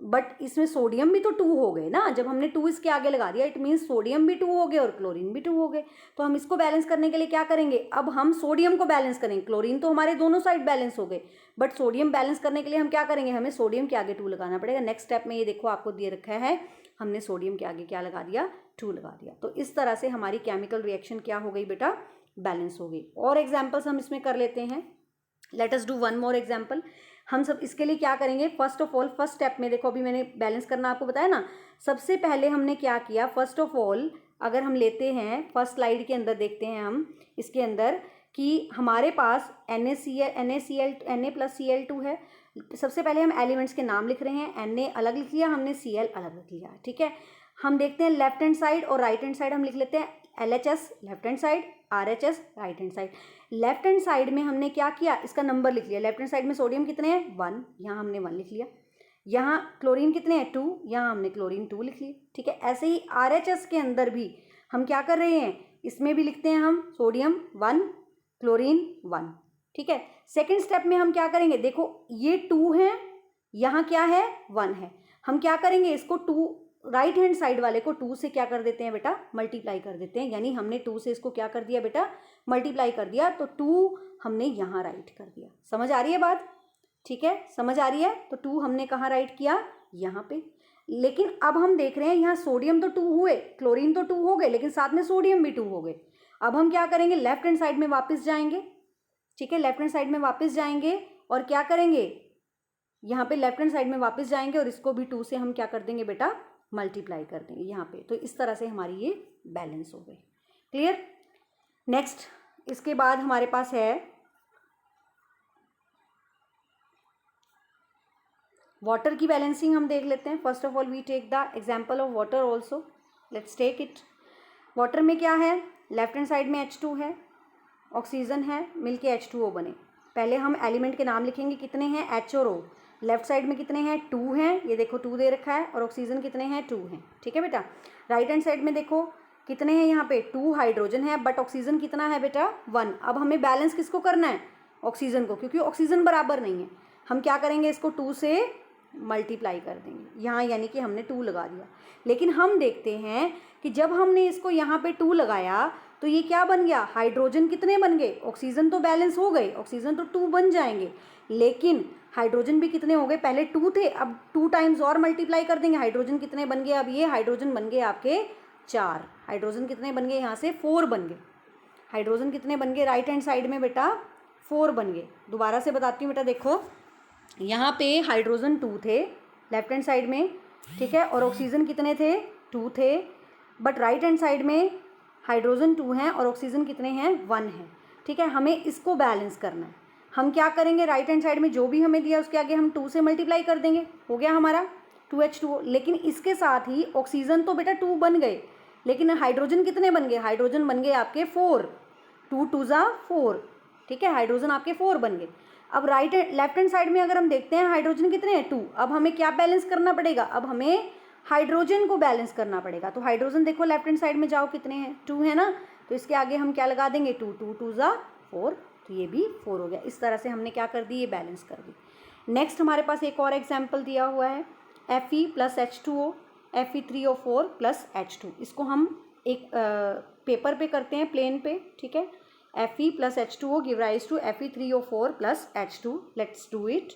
बट इसमें सोडियम भी तो 2 हो गए ना, जब हमने 2 इसके आगे लगा दिया इट मीन्स सोडियम भी 2 हो गए और क्लोरीन भी 2 हो गए। तो हम इसको बैलेंस करने के लिए क्या करेंगे, अब हम सोडियम को बैलेंस करेंगे। क्लोरीन तो हमारे दोनों साइड बैलेंस हो गए, बट सोडियम बैलेंस करने के लिए हम क्या करेंगे, हमें सोडियम के आगे 2 लगाना पड़ेगा। नेक्स्ट स्टेप में ये देखो आपको दिए रखा है, हमने सोडियम के आगे क्या लगा दिया, 2 लगा दिया। तो इस तरह से हमारी केमिकल रिएक्शन क्या हो गई बेटा, बैलेंस हो गई। और एग्जाम्पल्स हम इसमें कर लेते हैं। Let us do one more example. हम सब इसके लिए क्या करेंगे, first of all first step में देखो, अभी मैंने बैलेंस करना आपको बताया ना, सबसे पहले हमने क्या किया, फर्स्ट ऑफ ऑल अगर हम लेते हैं फर्स्ट स्लाइड के अंदर देखते हैं हम इसके अंदर कि हमारे पास Na+Cl2 है। सबसे पहले हम एलिमेंट्स के नाम लिख रहे हैं, Na अलग लिख लिया हमने, Cl अलग लिख लिया, ठीक है। हम देखते हैं लेफ्ट हैंड साइड और राइट हैंड साइड, हम लिख लेते हैं LHS left hand side, RHS right hand side. Left hand side में हमने क्या किया, इसका नंबर लिख लिया। लेफ्ट हैंड साइड में सोडियम कितने हैं, 1, यहाँ हमने 1 लिख लिया। यहाँ क्लोरीन कितने हैं, 2, यहाँ हमने क्लोरीन 2 लिख लिया, ठीक है। ऐसे ही RHS के अंदर भी हम क्या कर रहे हैं, इसमें भी लिखते हैं हम सोडियम 1, क्लोरीन 1, ठीक है। सेकेंड स्टेप में हम क्या करेंगे, देखो ये 2 है, यहाँ क्या है 1 है, हम क्या करेंगे इसको 2 राइट हैंड साइड वाले को 2 से क्या कर देते हैं बेटा, मल्टीप्लाई कर देते हैं। यानी हमने 2 से इसको क्या कर दिया बेटा, मल्टीप्लाई कर दिया, तो 2 हमने यहाँ राइट कर दिया। समझ आ रही है बात, ठीक है, समझ आ रही है। तो 2 हमने कहाँ राइट किया, यहाँ पे। लेकिन अब हम देख रहे हैं यहाँ सोडियम तो 2 हुए, क्लोरीन तो 2 हो गए, लेकिन साथ में सोडियम भी 2 हो गए। अब हम क्या करेंगे, लेफ्ट हैंड साइड में वापस जाएंगे, ठीक है, लेफ्ट हैंड साइड में वापस जाएंगे और क्या करेंगे, यहाँ पे लेफ्ट हैंड साइड में वापस जाएंगे और इसको भी 2 से हम क्या कर देंगे बेटा, मल्टीप्लाई कर देंगे यहाँ पे। तो इस तरह से हमारी ये बैलेंस हो गई। क्लियर। नेक्स्ट इसके बाद हमारे पास है वाटर की बैलेंसिंग, हम देख लेते हैं। First of all we take the example of water also, let's take it. Water में क्या है, लेफ्ट हैंड साइड में H2 है, ऑक्सीजन है, मिलके H2O बने। पहले हम एलिमेंट के नाम लिखेंगे, कितने हैं, H और O। लेफ्ट साइड में कितने हैं, 2 हैं, ये देखो 2 दे रखा है, और ऑक्सीजन कितने हैं, 2 हैं, ठीक है बेटा। राइट हैंड साइड में देखो कितने हैं, यहाँ पे 2 हाइड्रोजन है, बट ऑक्सीजन कितना है बेटा, 1। अब हमें बैलेंस किसको करना है, ऑक्सीजन को, क्योंकि ऑक्सीजन बराबर नहीं है। हम क्या करेंगे, इसको 2 से मल्टीप्लाई कर देंगे यहाँ, यानी कि हमने 2 लगा दिया। लेकिन हम देखते हैं कि जब हमने इसको यहाँ पे 2 लगाया तो ये क्या बन गया, हाइड्रोजन कितने बन गए, ऑक्सीजन तो बैलेंस हो गए, ऑक्सीजन तो 2 बन जाएंगे, लेकिन हाइड्रोजन भी कितने हो गए, पहले 2 थे, अब 2 टाइम्स और मल्टीप्लाई कर देंगे, हाइड्रोजन कितने बन गए, अब ये हाइड्रोजन बन गए आपके 4। हाइड्रोजन कितने बन गए, यहाँ से 4 बन गए। हाइड्रोजन कितने बन गए राइट हैंड साइड में बेटा, 4 बन गए। दोबारा से बताती हूँ बेटा, देखो यहाँ पे हाइड्रोजन 2 थे लेफ्ट हैंड साइड में, ठीक है, और ऑक्सीजन कितने थे, 2 थे, बट राइट हैंड साइड में हाइड्रोजन 2 हैं और ऑक्सीजन कितने हैं, 1 है, ठीक है। हमें इसको बैलेंस करना है। हम क्या करेंगे, राइट हैंड साइड में जो भी हमें दिया उसके आगे हम 2 से मल्टीप्लाई कर देंगे, हो गया हमारा 2H2O। लेकिन इसके साथ ही ऑक्सीजन तो बेटा 2 बन गए, लेकिन हाइड्रोजन कितने बन गए, हाइड्रोजन बन गए आपके 4, 2 2 जा 4, ठीक है, हाइड्रोजन आपके 4 बन गए। अब लेफ्ट हैंड साइड में अगर हम देखते हैं हाइड्रोजन कितने हैं, 2। अब हमें क्या बैलेंस करना पड़ेगा, अब हमें हाइड्रोजन को बैलेंस करना पड़ेगा। तो हाइड्रोजन देखो लेफ्ट हैंड साइड में जाओ, कितने हैं, 2 है ना, तो इसके आगे हम क्या लगा देंगे, 2 2 2 जा 4, तो ये भी 4 हो गया। इस तरह से हमने क्या कर दी, ये बैलेंस कर दी। नेक्स्ट हमारे पास एक और एग्जाम्पल दिया हुआ है, Fe+H2O, Fe3O4+H2। इसको हम एक पेपर पे करते हैं, प्लेन पे, ठीक है। Fe+H2O give rise to Fe3O4+H2। Let's do it.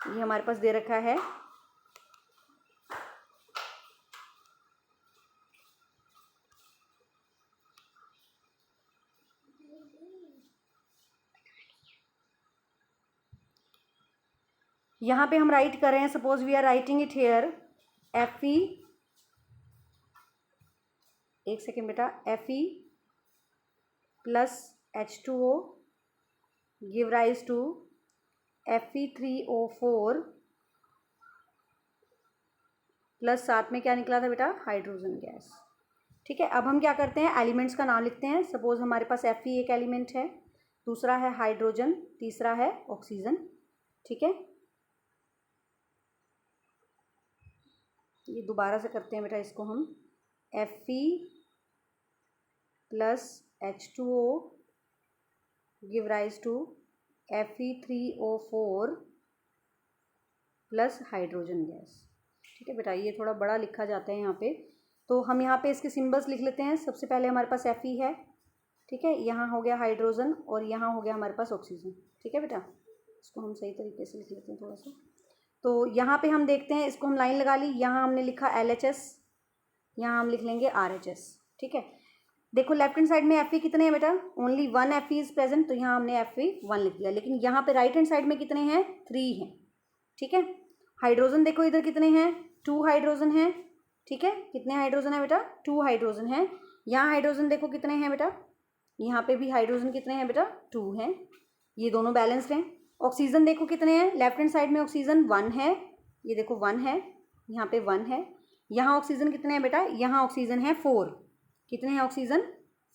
ये हमारे पास दे रखा है, यहाँ पे हम राइट कर रहे हैं, suppose we are writing it here, Fe, एक सेकेंड बेटा, Fe+H2O give rise to Fe3O4 plus साथ में क्या निकला था बेटा, हाइड्रोजन गैस, ठीक है। अब हम क्या करते हैं, एलिमेंट्स का नाम लिखते हैं। सपोज हमारे पास Fe एक एलिमेंट है, दूसरा है हाइड्रोजन, तीसरा है ऑक्सीजन, ठीक है। ये दोबारा से करते हैं बेटा, इसको हम Fe+H2O give rise to Fe3O4 plus hydrogen gas. ठीक है बेटा, ये थोड़ा बड़ा लिखा जाता है यहाँ पे, तो हम यहाँ पे इसके सिंबल्स लिख लेते हैं। सबसे पहले हमारे पास Fe है, ठीक है, यहाँ हो गया हाइड्रोजन और यहाँ हो गया हमारे पास ऑक्सीजन। ठीक है बेटा, इसको हम सही तरीके से लिख लेते हैं थोड़ा सा। तो यहाँ पे हम देखते हैं, इसको हम लाइन लगा ली, यहाँ हमने लिखा LHS, यहाँ हम लिख लेंगे RHS। ठीक है, देखो लेफ्ट हैंड साइड में Fe कितने हैं बेटा, ओनली 1 Fe इज प्रेजेंट, तो यहाँ हमने Fe 1 लिख दिया। लेकिन यहाँ पे राइट हैंड साइड में कितने हैं, 3 हैं। ठीक है, हाइड्रोजन देखो इधर कितने हैं, 2 हाइड्रोजन हैं। ठीक है, कितने हाइड्रोजन है बेटा, 2 हाइड्रोजन हैं। यहाँ हाइड्रोजन देखो कितने हैं बेटा, यहाँ पे भी हाइड्रोजन कितने हैं बेटा, 2 हैं। ये दोनों बैलेंस्ड हैं। ऑक्सीजन देखो कितने हैं, लेफ्ट हैंड साइड में ऑक्सीजन 1 है, ये देखो 1 है, यहाँ पे 1 है। यहाँ ऑक्सीजन कितने हैं बेटा, यहाँ ऑक्सीजन है 4। कितने हैं ऑक्सीजन,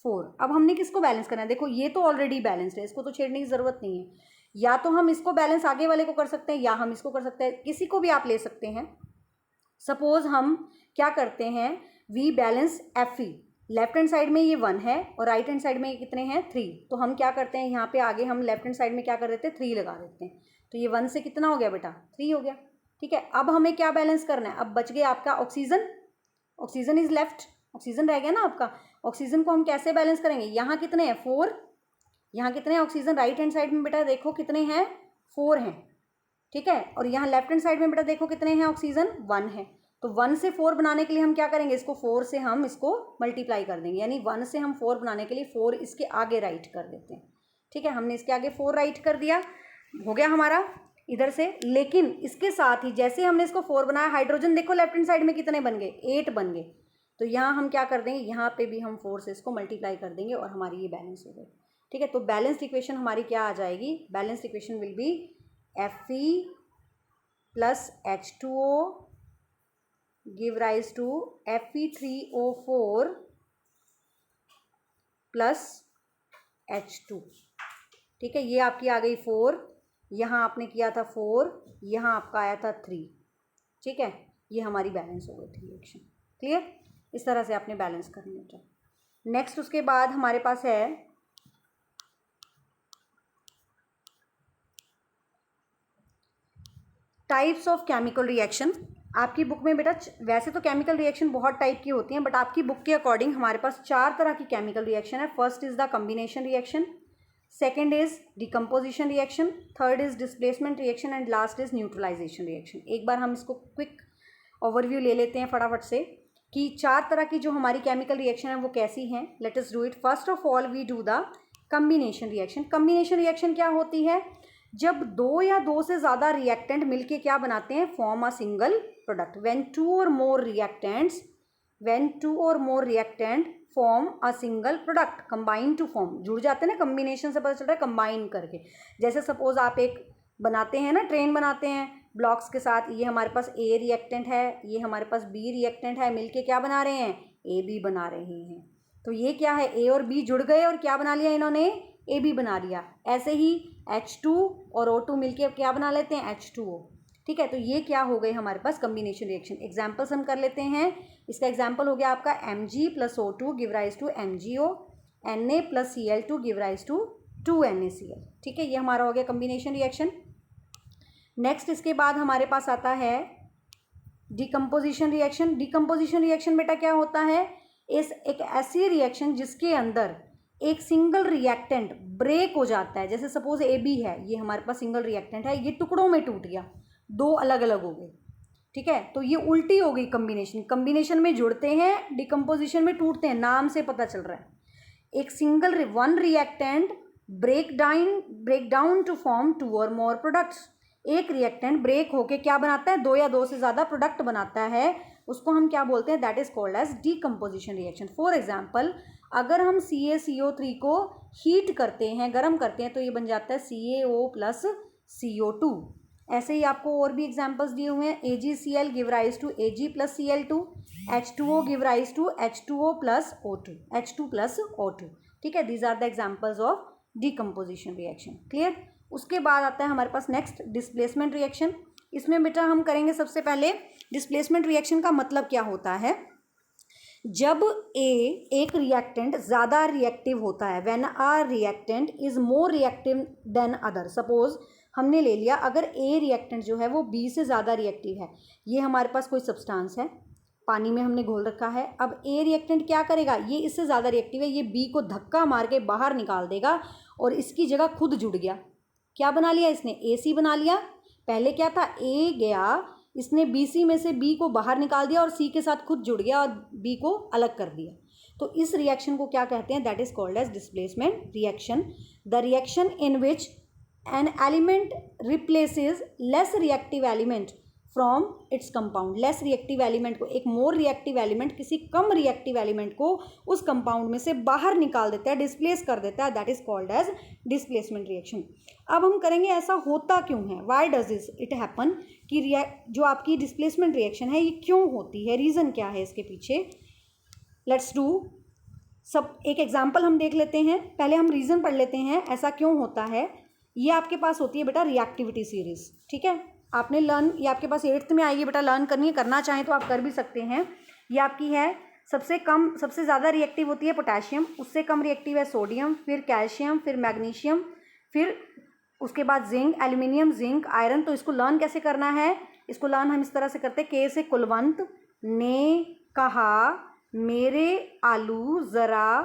4। अब हमने किसको बैलेंस करना है, देखो ये तो ऑलरेडी बैलेंस्ड है, इसको तो छेड़ने की ज़रूरत नहीं है। या तो हम इसको बैलेंस आगे वाले को कर सकते हैं, या हम इसको कर सकते हैं, किसी को भी आप ले सकते हैं। सपोज हम क्या करते हैं, we balance Fe, left hand side में ये 1 है और राइट हैंड साइड में ये कितने हैं, 3। तो हम क्या करते हैं, यहाँ पे आगे हम लेफ्ट हैंड साइड में क्या कर देते हैं, 3 लगा देते हैं। तो ये 1 से कितना हो गया बेटा, 3 हो गया। ठीक है, अब हमें क्या बैलेंस करना है, अब बच गया आपका oxygen, oxygen is left, oxygen रह गया ना आपका। ऑक्सीजन को हम कैसे बैलेंस करेंगे, यहाँ कितने हैं, 4, यहाँ कितने हैं ऑक्सीजन, राइट हैंड साइड में बेटा देखो कितने हैं, 4 हैं। ठीक है, और यहाँ लेफ्ट हैंड साइड में बेटा देखो कितने हैं ऑक्सीजन, 1 है। तो 1 से 4 बनाने के लिए हम क्या करेंगे, इसको 4 से हम इसको मल्टीप्लाई कर देंगे, यानी 1 से हम 4 बनाने के लिए 4 इसके आगे राइट कर देते हैं। ठीक है, हमने इसके आगे 4 राइट कर दिया, हो गया हमारा इधर से। लेकिन इसके साथ ही जैसे हमने इसको 4 बनाया, हाइड्रोजन देखो लेफ्ट हैंड साइड में कितने बन गए, 8 बन गए। तो यहाँ हम क्या कर देंगे, यहाँ पे भी हम 4 से इसको मल्टीप्लाई कर देंगे और हमारी ये बैलेंस हो गई। ठीक है, तो बैलेंस्ड इक्वेशन हमारी क्या आ जाएगी, balanced equation will be Fe plus H2O give rise to Fe3O4 plus H2। ठीक है, ये आपकी आ गई 4, यहाँ आपने किया था 4, यहाँ आपका आया था 3। ठीक है, ये हमारी बैलेंस हो गई थी रिएक्शन। क्लियर, इस तरह से आपने बैलेंस करनी है। नेक्स्ट उसके बाद हमारे पास है टाइप्स ऑफ केमिकल रिएक्शन। आपकी बुक में बेटा वैसे तो केमिकल रिएक्शन बहुत टाइप की होती हैं, बट आपकी बुक के अकॉर्डिंग हमारे पास 4 तरह की केमिकल रिएक्शन है। First is the combination reaction, second is decomposition reaction, third is displacement reaction and last is neutralisation reaction. एक बार हम इसको क्विक ओवरव्यू ले लेते हैं फटाफट से कि 4 तरह की जो हमारी केमिकल रिएक्शन है वो कैसी हैं। Let us do it. First of all we do the combination reaction. Combination reaction क्या होती है, जब 2 या 2 से ज़्यादा रिएक्टेंट मिलके क्या बनाते हैं, form a single product. When two और more reactant form a single product, combine to form, जुड़ जाते हैं ना, कम्बिनेशन से पता चल रहा है कंबाइन करके। जैसे सपोज आप एक बनाते हैं ना, ट्रेन बनाते हैं ब्लॉक्स के साथ, ये हमारे पास A रिएक्टेंट है, ये हमारे पास B रिएक्टेंट है, मिलके क्या बना रहे हैं, AB बना रहे हैं। तो ये क्या है, A और B जुड़ गए और क्या बना लिया इन्होंने, AB बना लिया। ऐसे ही H2 और O2 मिलके क्या बना लेते हैं, H2O। ठीक है, तो ये क्या हो गए हमारे पास कम्बिनेशन रिएक्शन। एग्जाम्पल्स हम कर लेते हैं। इसका एग्जाम्पल हो गया आपका Mg plus O2 give rise to MgO, Na plus Cl2 give rise to 2NaCl। ठीक है, ये हमारा हो गया कम्बिनेशन रिएक्शन। नेक्स्ट इसके बाद हमारे पास आता है डिकम्पोजिशन रिएक्शन। डिकम्पोजिशन रिएक्शन बेटा क्या होता है, इस एक ऐसी रिएक्शन जिसके अंदर एक सिंगल रिएक्टेंट ब्रेक हो जाता है। जैसे सपोज AB है, ये हमारे पास सिंगल रिएक्टेंट है, ये टुकड़ों में टूट गया, 2 अलग अलग हो गए। ठीक है, तो ये उल्टी हो गई कम्बिनेशन। कम्बिनेशन में जुड़ते हैं, डिकम्पोजिशन में टूटते हैं, नाम से पता चल रहा है। एक single 1 reactant break down to form 2 और मोर प्रोडक्ट्स। एक रिएक्टेंट ब्रेक होके क्या बनाता है, 2 या 2 से ज़्यादा प्रोडक्ट बनाता है, उसको हम क्या बोलते हैं, that is called as decomposition reaction. For example, अगर हम CaCO3 को हीट करते हैं, गर्म करते हैं, तो ये बन जाता है CaO प्लस CO2। ऐसे ही आपको और भी एग्जाम्पल्स दिए हुए हैं। AgCl give rise to Ag plus Cl2, H2O give rise to H2O plus O2, H2 plus O2। ठीक है, these are the examples of decomposition reaction. Clear. उसके बाद आता है हमारे पास नेक्स्ट डिस्प्लेसमेंट रिएक्शन। इसमें बेटा हम करेंगे सबसे पहले डिस्प्लेसमेंट रिएक्शन का मतलब क्या होता है, जब एक रिएक्टेंट ज़्यादा रिएक्टिव होता है, when a reactant is more reactive then other. Suppose हमने ले लिया अगर ए रिएक्टेंट जो है वो बी से ज़्यादा रिएक्टिव है, ये हमारे पास कोई सब्सटेंस है, पानी में हमने घोल रखा है। अब ए रिएक्टेंट क्या करेगा, ये इससे ज़्यादा रिएक्टिव है, ये बी को धक्का मार के बाहर निकाल देगा और इसकी जगह खुद जुड़ गया। क्या बना लिया इसने, ए सी बना लिया। पहले क्या था, ए गया, इसने बी सी में से बी को बाहर निकाल दिया और सी के साथ खुद जुड़ गया और बी को अलग कर दिया। तो इस रिएक्शन को क्या कहते हैं, that is called as displacement reaction. The reaction in which an element replaces less reactive element from its compound. Less reactive element को एक मोर रिएक्टिव एलिमेंट किसी कम रिएक्टिव एलिमेंट को उस कंपाउंड में से बाहर निकाल देता है, डिस्प्लेस कर देता है, that is called as displacement reaction. अब हम करेंगे ऐसा होता क्यों है, वाई डज इट हैपन, कि जो आपकी डिस्प्लेसमेंट रिएक्शन है ये क्यों होती है, रीज़न क्या है इसके पीछे। लेट्स डू सब एक एग्जाम्पल हम देख लेते हैं। पहले हम रीज़न पढ़ लेते हैं ऐसा क्यों होता है। ये आपके पास होती है बेटा रिएक्टिविटी सीरीज, ठीक है, आपने लर्न, ये आपके पास 8th में आएगी बेटा, लर्न करनी है, करना चाहें तो आप कर भी सकते हैं। ये आपकी है सबसे ज़्यादा रिएक्टिव होती है पोटेशियम, उससे कम रिएक्टिव है सोडियम, फिर कैल्शियम, फिर मैग्नीशियम, फिर उसके बाद जिंक, एल्यूमिनियम, जिंक, आयरन। तो इसको लर्न कैसे करना है, इसको लर्न हम इस तरह से करते हैं। के से कुलवंत ने कहा मेरे आलू ज़रा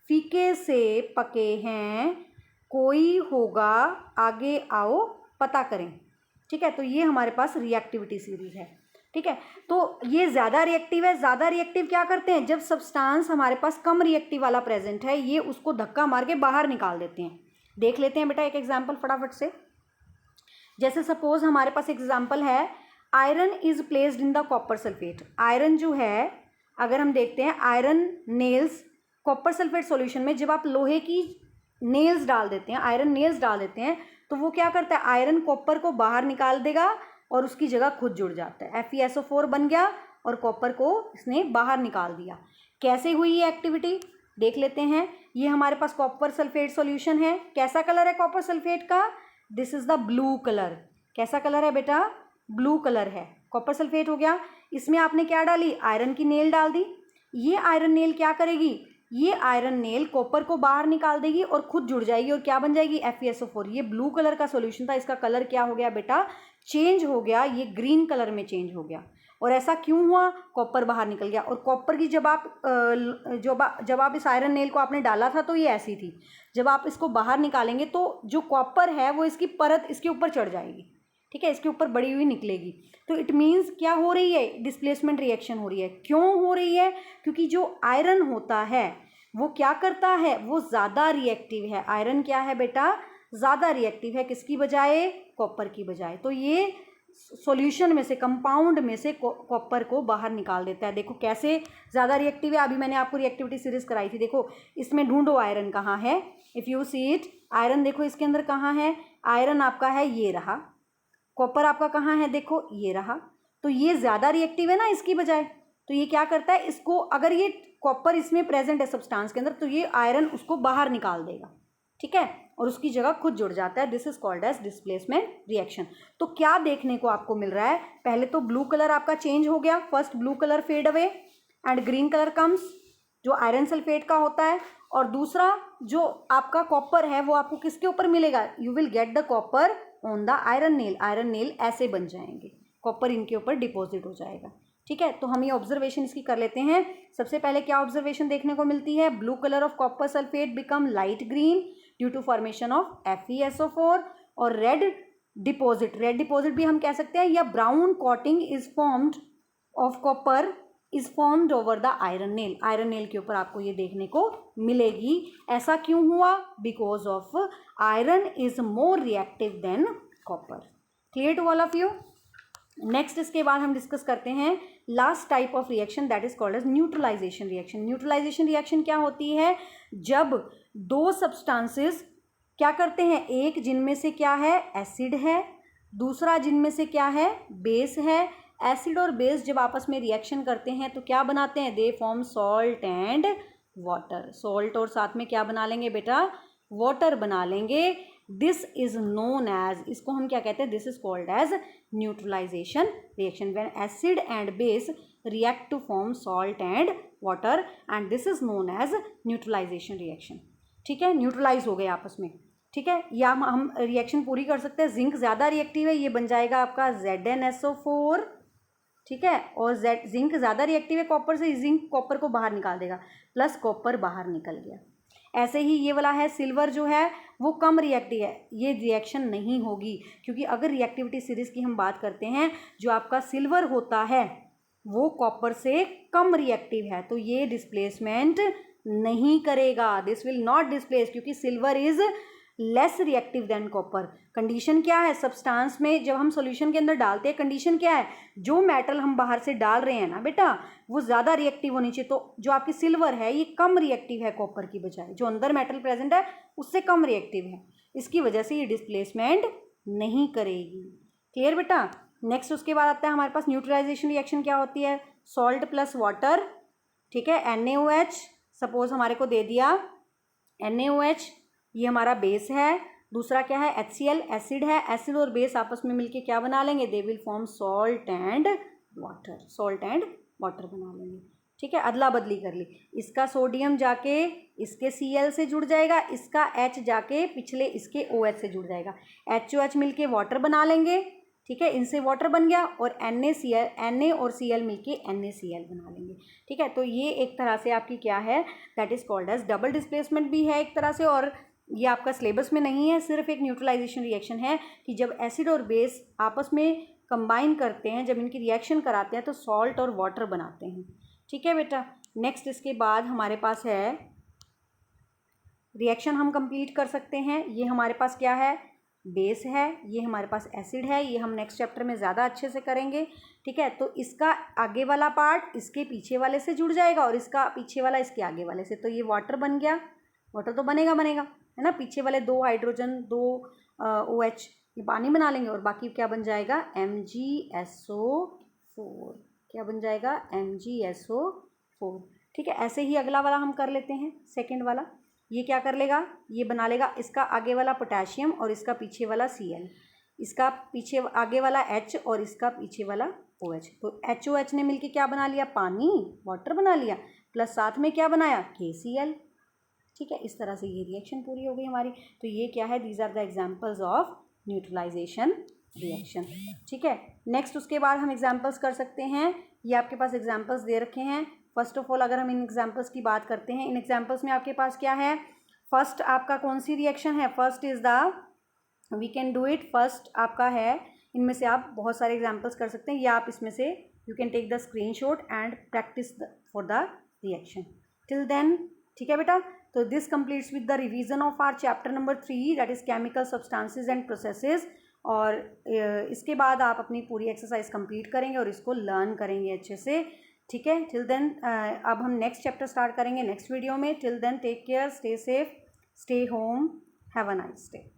फीके से पके हैं, कोई होगा आगे आओ पता करें, ठीक है। तो ये हमारे पास रिएक्टिविटी सीरीज है, ठीक है। तो ये ज़्यादा रिएक्टिव है, ज़्यादा रिएक्टिव क्या करते हैं, जब सब्सटेंस हमारे पास कम रिएक्टिव वाला प्रेजेंट है ये उसको धक्का मार के बाहर निकाल देते हैं। देख लेते हैं बेटा एक एग्जाम्पल फटाफट से। जैसे सपोज हमारे पास एग्जाम्पल है, iron is placed in the copper sulphate. Iron जो है, अगर हम देखते हैं iron nails copper sulphate solution में, जब आप लोहे की नेल्स डाल देते हैं, आयरन नेल्स डाल देते हैं, तो वो क्या करता है, आयरन कॉपर को बाहर निकाल देगा और उसकी जगह खुद जुड़ जाता है। FeSO4 बन गया और कॉपर को इसने बाहर निकाल दिया। कैसे हुई ये एक्टिविटी देख लेते हैं। ये हमारे पास कॉपर सल्फेट सॉल्यूशन है। कैसा कलर है कॉपर सल्फेट का, this is the blue colour. कैसा कलर है बेटा, ब्लू कलर है, कॉपर सल्फेट हो गया। इसमें आपने क्या डाली, आयरन की नेल डाल दी। ये आयरन नेल क्या करेगी, ये आयरन नेल कॉपर को बाहर निकाल देगी और खुद जुड़ जाएगी और क्या बन जाएगी, FeSO4। ये ब्लू कलर का सॉल्यूशन था, इसका कलर क्या हो गया बेटा, चेंज हो गया, ये ग्रीन कलर में चेंज हो गया। और ऐसा क्यों हुआ, कॉपर बाहर निकल गया। और कॉपर की जब आप इस आयरन नेल को आपने डाला था तो ये ऐसी थी, जब आप इसको बाहर निकालेंगे तो जो कॉपर है वो इसकी परत इसके ऊपर चढ़ जाएगी, ठीक है, इसके ऊपर बड़ी हुई निकलेगी। तो इट मीन्स क्या हो रही है, डिस्प्लेसमेंट रिएक्शन हो रही है। क्यों हो रही है, क्योंकि जो आयरन होता है वो क्या करता है, वो ज़्यादा रिएक्टिव है। आयरन क्या है बेटा, ज़्यादा रिएक्टिव है, किसकी बजाय, कॉपर की बजाय। तो ये सॉल्यूशन में से, कंपाउंड में से कॉपर को बाहर निकाल देता है। देखो कैसे ज़्यादा रिएक्टिव है, अभी मैंने आपको रिएक्टिविटी सीरीज कराई थी। देखो इसमें ढूंढो आयरन कहाँ है, if you see it, iron देखो इसके अंदर कहाँ है, आयरन आपका है ये रहा, कॉपर आपका कहाँ है, देखो ये रहा। तो ये ज़्यादा रिएक्टिव है ना इसकी बजाय। तो ये क्या करता है, इसको अगर ये कॉपर इसमें प्रेजेंट है सब्सटेंस के अंदर तो ये आयरन उसको बाहर निकाल देगा, ठीक है, और उसकी जगह खुद जुड़ जाता है। This is called as displacement reaction. तो क्या देखने को आपको मिल रहा है, पहले तो ब्लू कलर आपका चेंज हो गया, first blue colour fade away and green colour comes, जो आयरन सल्फेट का होता है। और दूसरा जो आपका कॉपर है वो आपको किसके ऊपर मिलेगा, you will get the copper on the iron nail. Iron nail ऐसे बन जाएंगे, कॉपर इनके ऊपर डिपॉजिट हो जाएगा, ठीक है। तो हम ये ऑब्जर्वेशन इसकी कर लेते हैं। सबसे पहले क्या ऑब्जर्वेशन देखने को मिलती है, blue colour of copper sulphate become light green due to formation of FeSO4। और रेड डिपॉजिट भी हम कह सकते हैं, या brown coating is formed of copper is formed over the iron nail. Iron nail के ऊपर आपको ये देखने को मिलेगी। ऐसा क्यों हुआ, because of iron is more reactive than copper. Clear to all of you. Next इसके बाद हम डिस्कस करते हैं last type of reaction, that is called as neutralisation reaction. Neutralisation reaction क्या होती है, जब दो सब्सटेंसेस क्या करते हैं, एक जिनमें से क्या है एसिड है, दूसरा जिनमें से क्या है बेस है। एसिड और बेस जब आपस में रिएक्शन करते हैं तो क्या बनाते हैं, they form salt and water. Salt और साथ में क्या बना लेंगे बेटा, वाटर बना लेंगे। दिस इज नोन एज, इसको हम क्या कहते हैं, this is called as neutralisation reaction. When acid and base react to form salt and water and this is known as neutralisation reaction, ठीक है। न्यूट्रलाइज हो गए आपस में। ठीक है, या हम रिएक्शन पूरी कर सकते हैं, जिंक ज़्यादा रिएक्टिव है, ये बन जाएगा आपका ZnSO4, ठीक है, और जिंक ज़्यादा रिएक्टिव है कॉपर से, जिंक कॉपर को बाहर निकाल देगा, प्लस कॉपर बाहर निकल गया। ऐसे ही ये वाला है सिल्वर जो है वो कम रिएक्टिव है, ये रिएक्शन नहीं होगी, क्योंकि अगर रिएक्टिविटी सीरीज की हम बात करते हैं, जो आपका सिल्वर होता है वो कॉपर से कम रिएक्टिव है, तो ये डिस्प्लेसमेंट नहीं करेगा, दिस विल नॉट डिस्प्लेस, क्योंकि silver is less reactive than copper. Condition क्या है, सब्सटेंस में जब हम सॉल्यूशन के अंदर डालते हैं, कंडीशन क्या है, जो मेटल हम बाहर से डाल रहे हैं ना बेटा, वो ज़्यादा रिएक्टिव होनी चाहिए। तो जो आपकी सिल्वर है ये कम रिएक्टिव है कॉपर की बजाय, जो अंदर मेटल प्रेजेंट है उससे कम रिएक्टिव है, इसकी वजह से ये डिस्प्लेसमेंट नहीं करेगी। क्लियर बेटा। नेक्स्ट उसके बाद आता है हमारे पास न्यूट्रलाइजेशन रिएक्शन क्या होती है, सॉल्ट प्लस वाटर, ठीक है, NaOH सपोज हमारे को दे दिया, NaOH ये हमारा बेस है, दूसरा क्या है HCl एसिड है, एसिड और बेस आपस में मिलके क्या बना लेंगे, they will form salt and water, salt and water बना लेंगे, ठीक है, अदला बदली कर ली, इसका सोडियम जाके इसके Cl से जुड़ जाएगा, इसका H जाके पिछले इसके OH से जुड़ जाएगा, HOH मिलके वाटर बना लेंगे, ठीक है, इनसे वाटर बन गया, और Na और Cl मिलके NaCl बना लेंगे, ठीक है। तो ये एक तरह से आपकी क्या है, that is called as double displacement भी है एक तरह से, और ये आपका सिलेबस में नहीं है, सिर्फ एक न्यूट्रलाइजेशन रिएक्शन है कि जब एसिड और बेस आपस में कंबाइन करते हैं, जब इनकी रिएक्शन कराते हैं तो सॉल्ट और वाटर बनाते हैं, ठीक है बेटा। नेक्स्ट इसके बाद हमारे पास है रिएक्शन हम कंप्लीट कर सकते हैं, ये हमारे पास क्या है, बेस है, ये हमारे पास एसिड है, ये हम नेक्स्ट चैप्टर में ज़्यादा अच्छे से करेंगे, ठीक है। तो इसका आगे वाला पार्ट इसके पीछे वाले से जुड़ जाएगा, और इसका पीछे वाला इसके आगे वाले से, तो ये वाटर बन गया, वाटर तो बनेगा है ना, पीछे वाले 2 हाइड्रोजन 2 OH ये पानी बना लेंगे, और बाकी क्या बन जाएगा, MgSO4, क्या बन जाएगा, MgSO4, ठीक है। ऐसे ही अगला वाला हम कर लेते हैं, सेकेंड वाला, ये क्या कर लेगा, ये बना लेगा इसका आगे वाला पोटेशियम और इसका पीछे वाला Cl, इसका पीछे आगे वाला H और इसका पीछे वाला OH, तो HOH ने मिलके क्या बना लिया, पानी, वाटर बना लिया, प्लस साथ में क्या बनाया, KCl, ठीक है। इस तरह से ये रिएक्शन पूरी हो गई हमारी। तो ये क्या है, these are the examples of neutralisation reaction, ठीक है। नेक्स्ट उसके बाद हम एग्जांपल्स कर सकते हैं, ये आपके पास एग्जांपल्स दे रखे हैं। फर्स्ट ऑफ ऑल अगर हम इन एग्जांपल्स की बात करते हैं, इन एग्जांपल्स में आपके पास क्या है, फर्स्ट आपका कौन सी रिएक्शन है, first is the we can do it, first आपका है, इनमें से आप बहुत सारे एग्जांपल्स कर सकते हैं, या आप इसमें से you can take the screenshot and practise for the reaction till then, ठीक है बेटा। तो this completes with the revision of our chapter number 3 that is chemical substances and processes, और इसके बाद आप अपनी पूरी एक्सरसाइज कंप्लीट करेंगे और इसको लर्न करेंगे अच्छे से, ठीक है। टिल देन अब हम नेक्स्ट चैप्टर स्टार्ट करेंगे नेक्स्ट वीडियो में। Till then take care, stay safe, stay home, have a nice day.